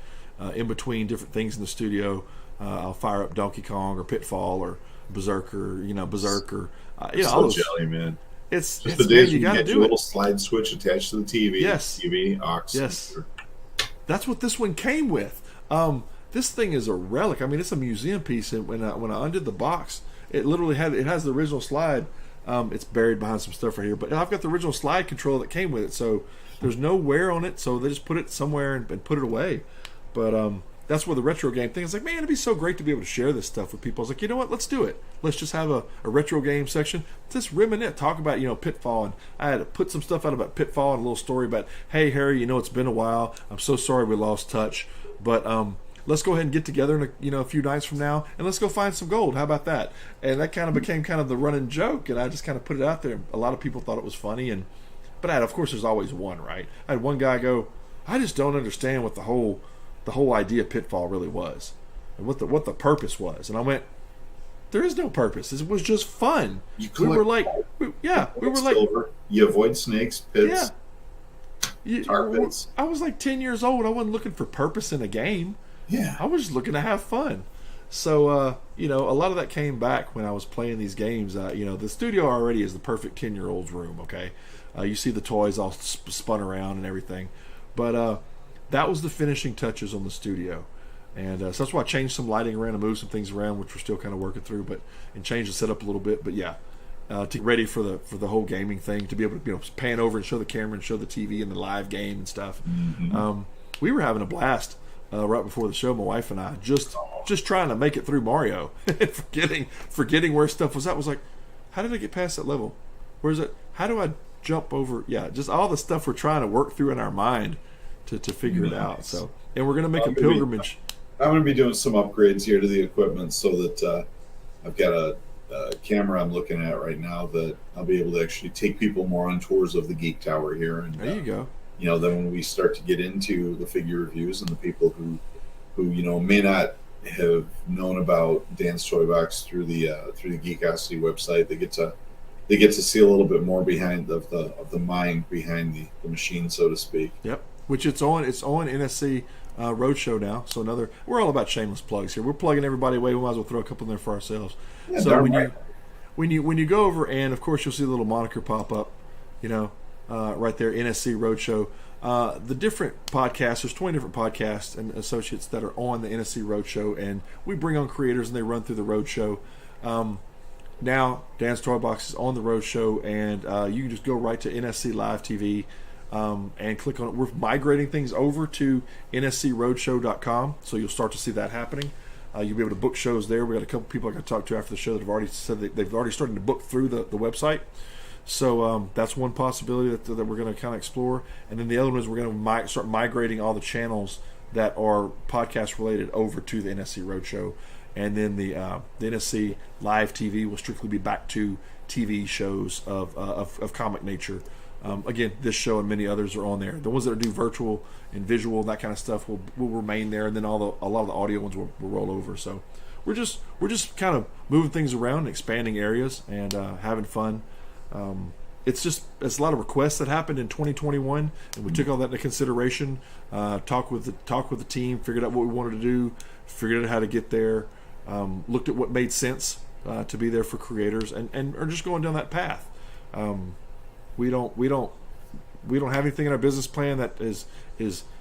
in between different things in the studio, I'll fire up Donkey Kong or Pitfall or Berserker, all those. Jelly, man. It's the days you got your little slide switch attached to the TV. Yes. TV, aux. Yes. That's what this one came with. This thing is a relic. I mean, it's a museum piece. And when I undid the box, it literally has the original slide. It's buried behind some stuff right here, but I've got the original slide control that came with it. So there's no wear on it. So they just put it somewhere and put it away. But that's where the retro game thing is like, man, it'd be so great to be able to share this stuff with people. I was like, you know what? Let's do it. Let's just have a retro game section. Just reminisce, talk about, Pitfall. And I had to put some stuff out about Pitfall and a little story about, hey, Harry, it's been a while. I'm so sorry we lost touch. But let's go ahead and get together in a few nights from now, and let's go find some gold. How about that? And that kind of became kind of the running joke, and I just kind of put it out there. A lot of people thought it was funny, but of course, there's always one, right? I had one guy go, I just don't understand what the whole idea of Pitfall really was, and what the purpose was. And I went, there is no purpose. It was just fun. We were like, silver. You avoid snakes, pits. tar pits. I was like 10 years old. I wasn't looking for purpose in a game. Yeah. I was just looking to have fun. So, a lot of that came back when I was playing these games. The studio already is the perfect 10-year-old's room, okay? You see the toys all spun around and everything. But that was the finishing touches on the studio. And so that's why I changed some lighting around and moved some things around, which we're still kind of working through, and changed the setup a little bit. But yeah, to get ready for the whole gaming thing, to be able to pan over and show the camera and show the TV and the live game and stuff. Mm-hmm. We were having a blast right before the show, my wife and I, just trying to make it through Mario, forgetting where stuff was at. Was like, how did I get past that level? Where's it? How do I jump over? Yeah, just all the stuff we're trying to work through in our mind to figure it out. So, and we're going to make a pilgrimage. I'm going to be doing some upgrades here to the equipment so that I've got a camera I'm looking at right now that I'll be able to actually take people more on tours of the Geek Tower here. And there you go. Then when we start to get into the figure reviews and the people who may not have known about Dan's Toy Box through the Geekosity website, they get to see a little bit more behind of the mind behind the machine, so to speak. Yep. Which it's on NSC Roadshow now. So we're all about shameless plugs here. We're plugging everybody away. We might as well throw a couple in there for ourselves. Yeah, so when you go over, and of course you'll see the little moniker pop up, right there, NSC Roadshow. The different podcasts, there's 20 different podcasts and associates that are on the NSC Roadshow, and we bring on creators and they run through the Roadshow. Now Dan's Toy Box is on the Roadshow, and you can just go right to NSC Live TV. And click on it. We're migrating things over to nscroadshow.com, so you'll start to see that happening. You'll be able to book shows there. We got a couple people I got to talk to after the show that have already said that they've already started to book through the website. So that's one possibility that we're going to kind of explore. And then the other one is we're going to start migrating all the channels that are podcast related over to the NSC Roadshow, and then the NSC Live TV will strictly be back to TV shows of comic nature. Again, this show and many others are on there. The ones that do virtual and visual and that kind of stuff will remain there, and then a lot of the audio ones will roll over. So we're just kind of moving things around, expanding areas, and having fun. It's a lot of requests that happened in 2021, and we took all that into consideration. Talked with the team, figured out what we wanted to do, figured out how to get there, looked at what made sense to be there for creators, and are just going down that path. We don't have anything in our business plan that is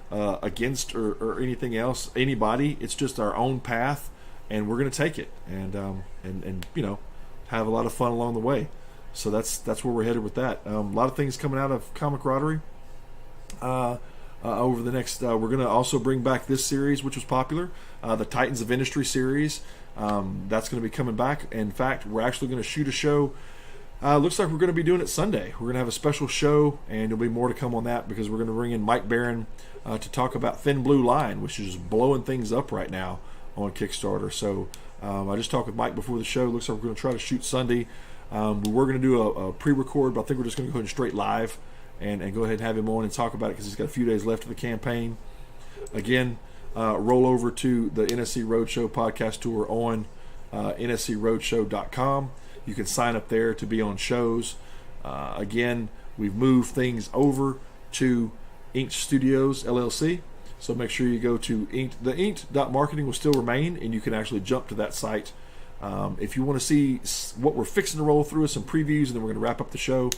against or anything else, anybody. It's just our own path, and we're going to take it and have a lot of fun along the way. So that's where we're headed with that. A lot of things coming out of Comicradery over the next. We're going to also bring back this series, which was popular, the Titans of Industry series. That's going to be coming back. In fact, we're actually going to shoot a show. Looks like we're going to be doing it Sunday. We're going to have a special show, and there'll be more to come on that because we're going to bring in Mike Barron to talk about Thin Blue Line, which is blowing things up right now on Kickstarter. So I just talked with Mike before the show. Looks like we're going to try to shoot Sunday. We were going to do a pre-record, but I think we're just going to go ahead and straight live and go ahead and have him on and talk about it because he's got a few days left of the campaign. Again, roll over to the NSC Roadshow podcast tour on nscroadshow.com. You can sign up there to be on shows. Again, we've moved things over to Inked Studios LLC. So make sure you go to Inked. The Inked.marketing will still remain, and you can actually jump to that site. If you want to see what we're fixing to roll through, some previews, and then we're going to wrap up the show,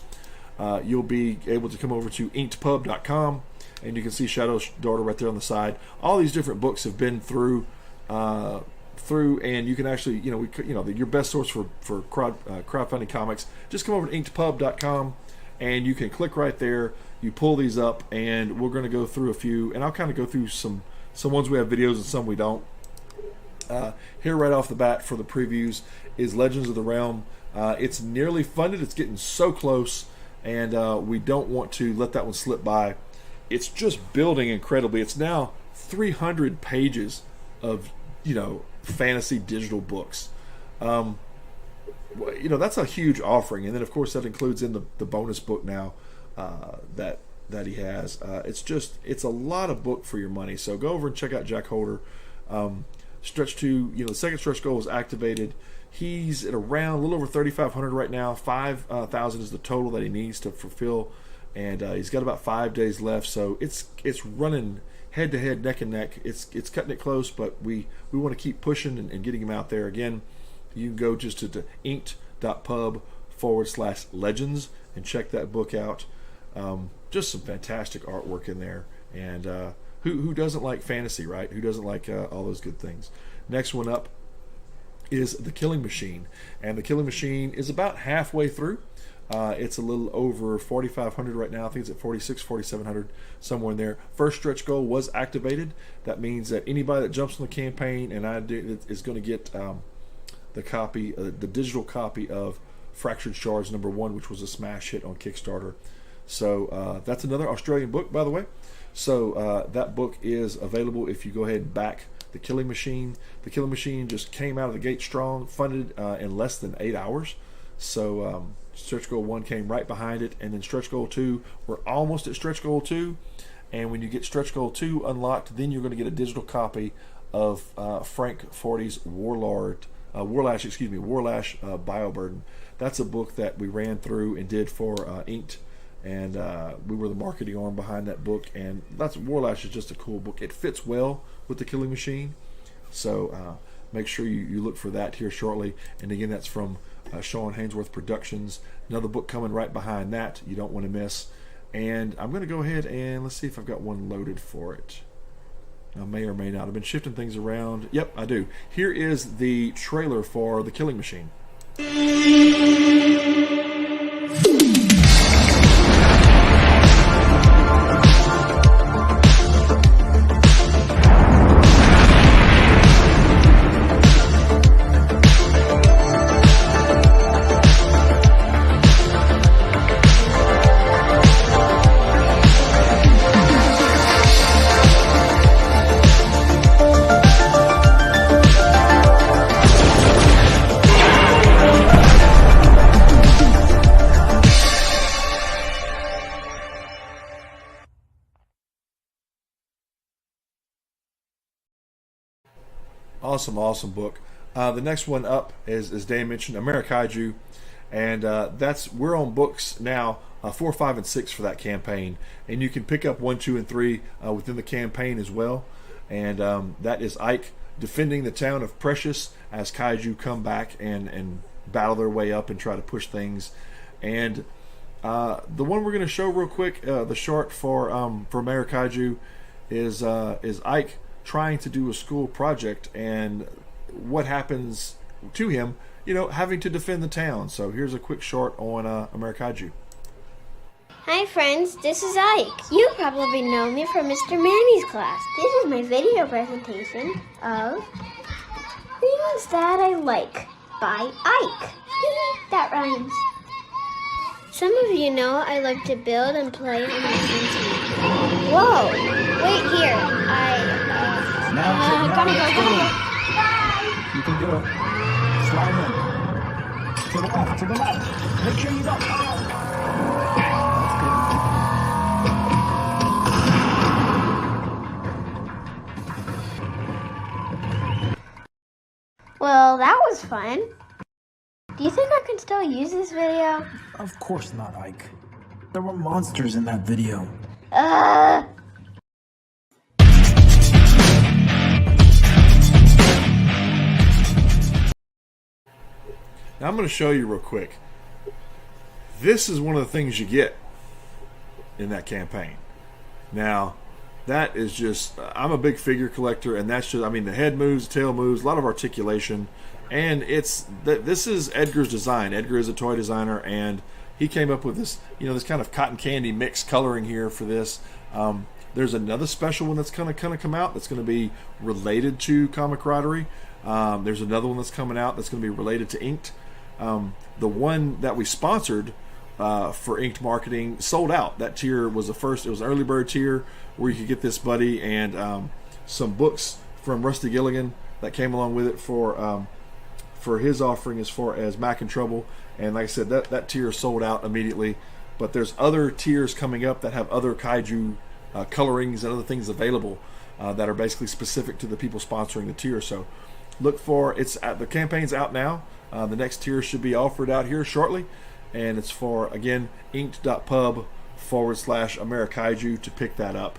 you'll be able to come over to inkedpub.com, and you can see Shadow's Daughter right there on the side. All these different books have been through, and you can actually, your best source for crowdfunding comics. Just come over to inkedpub.com, and you can click right there. You pull these up, and we're going to go through a few, and I'll kind of go through some ones we have videos and some we don't. Here right off the bat for the previews is Legends of the Realm. It's nearly funded. It's getting so close, and we don't want to let that one slip by. It's just building incredibly. It's now 300 pages of fantasy digital books. That's a huge offering, and then of course that includes in the bonus book now that he has. It's a lot of book for your money. So go over and check out Jack Holder. Stretch 2, the second stretch goal is activated. He's at around a little over 3,500 right now. 5,000 is the total that he needs to fulfill and he's got about 5 days left. So it's running head to head, neck and neck. It's cutting it close, but we want to keep pushing and getting him out there. Again, you can go just to inked.pub/legends and check that book out. Just some fantastic artwork in there, and who doesn't like fantasy, right? Who doesn't like all those good things? Next one up is The Killing Machine, and The Killing Machine is about halfway through. It's a little over 4,500 right now. I think it's at 46, 4,700, somewhere in there. First stretch goal was activated. That means that anybody that jumps on the campaign and is going to get the copy, the digital copy of Fractured Shards #1, which was a smash hit on Kickstarter. So that's another Australian book, by the way. So that book is available if you go ahead and back The Killing Machine. The Killing Machine just came out of the gate strong, funded in less than 8 hours. So stretch goal 1 came right behind it, and then stretch goal 2, we're almost at stretch goal 2. And when you get stretch goal 2 unlocked, then you're going to get a digital copy of Frank Forty's Warlash Bioburden. That's a book that we ran through and did for Inked, and we were the marketing arm behind that book. And Warlash is just a cool book. It fits well with The Killing Machine, so make sure you look for that here shortly. And again, that's from Sean Hainsworth Productions. Another book coming right behind that you don't want to miss. And I'm going to go ahead and let's see if I've got one loaded for it. I may or may not. I've been shifting things around. Yep, I do. Here is the trailer for The Killing Machine. Awesome book. The next one up is, as Dan mentioned, Amerikaiju, and we're on books now 4, 5, and 6 for that campaign, and you can pick up 1, 2, and 3 within the campaign as well. And that is Ike defending the town of Precious as kaiju come back and battle their way up and try to push things. And the one we're going to show real quick, the short for Amerikaiju, is Ike trying to do a school project and what happens to him, having to defend the town. So here's a quick short on Amerikaiju. Hi friends, this is Ike. You probably know me from Mr. Manny's class. This is my video presentation of Things That I Like by Ike. That rhymes. Some of you know I like to build and play on my internet. Whoa, wait here. Gotta go. Bye. You can do it. Slide in. To the left. Make sure you don't fall. Well, that was fun. Do you think I can still use this video? Of course not, Ike. There were monsters in that video. Now I'm going to show you real quick. This is one of the things you get in that campaign. Now, that is just, I'm a big figure collector, and that's just, the head moves, the tail moves, a lot of articulation, and this is Edgar's design. Edgar is a toy designer, and he came up with this, this kind of cotton candy mixed coloring here for this. There's another special one that's going to come out that's going to be related to Comicradery. There's another one that's coming out that's going to be related to Inked. The one that we sponsored for Inked Marketing sold out. That tier was it was an early bird tier where you could get this buddy and some books from Rusty Gilligan that came along with it for his offering as far as Mac in Trouble. And like I said, that tier sold out immediately. But there's other tiers coming up that have other kaiju colorings and other things available that are basically specific to the people sponsoring the tier. So look for the campaign's out now. The next tier should be offered out here shortly, and it's for, again, inked.pub /Amerikaiju to pick that up,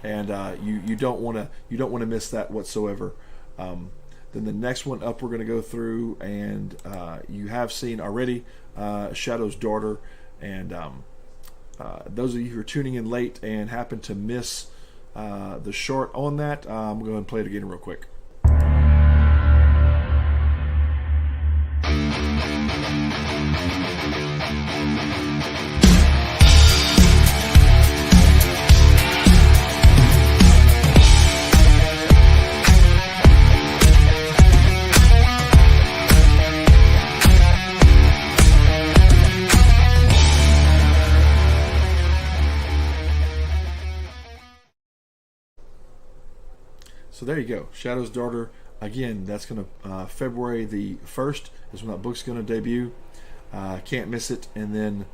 and you don't want to miss that whatsoever. Then the next one up we're going to go through, and you have seen already Shadow's Daughter, and those of you who are tuning in late and happen to miss the short on that, I'm going to go ahead and play it again real quick. So there you go, Shadow's Daughter. Again, that's going to February the 1st is when that book's going to debut. Can't miss it. And then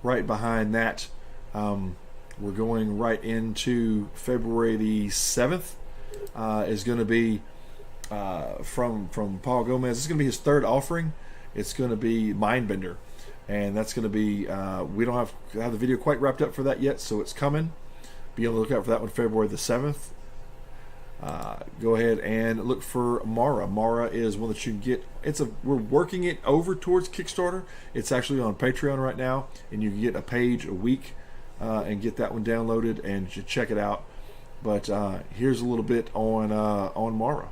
right behind that, we're going right into February the 7th. Is going to be from Paul Gomez. It's going to be his third offering. It's going to be Mindbender, and that's going to be we don't have the video quite wrapped up for that yet, so it's coming. Be on the lookout for that one, February the 7th. Go ahead and look for Mara. Mara is one that you can get. We're working it over towards Kickstarter. It's actually on Patreon right now, and you can get a page a week and get that one downloaded and check it out. But here's a little bit on Mara.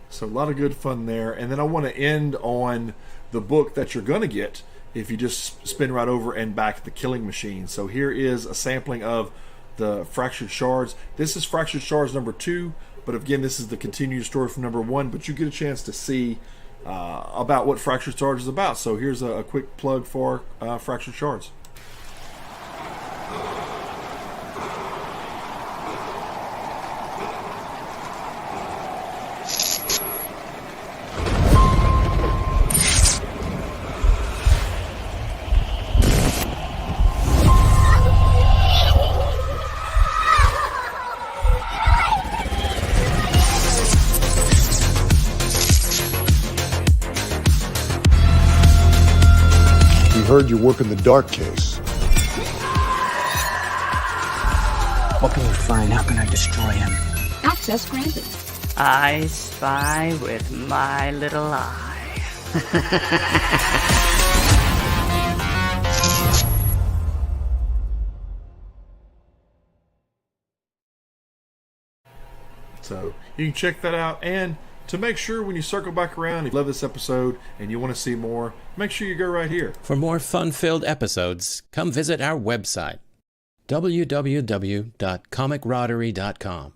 So a lot of good fun there. And then I want to end on the book that you're going to get if you just spin right over and back The Killing Machine. So here is a sampling of the Fractured Shards. This is Fractured Shards number 2, but again, this is the continued story from number 1, but you get a chance to see about what Fractured Shards is about. So here's a quick plug for Fractured Shards. Heard you work in the dark case. What can you find? How can I destroy him? Access granted. I spy with my little eye. So you can check that out, and to make sure when you circle back around, if you love this episode and you want to see more, make sure you go right here. For more fun-filled episodes, come visit our website, www.comicradery.com.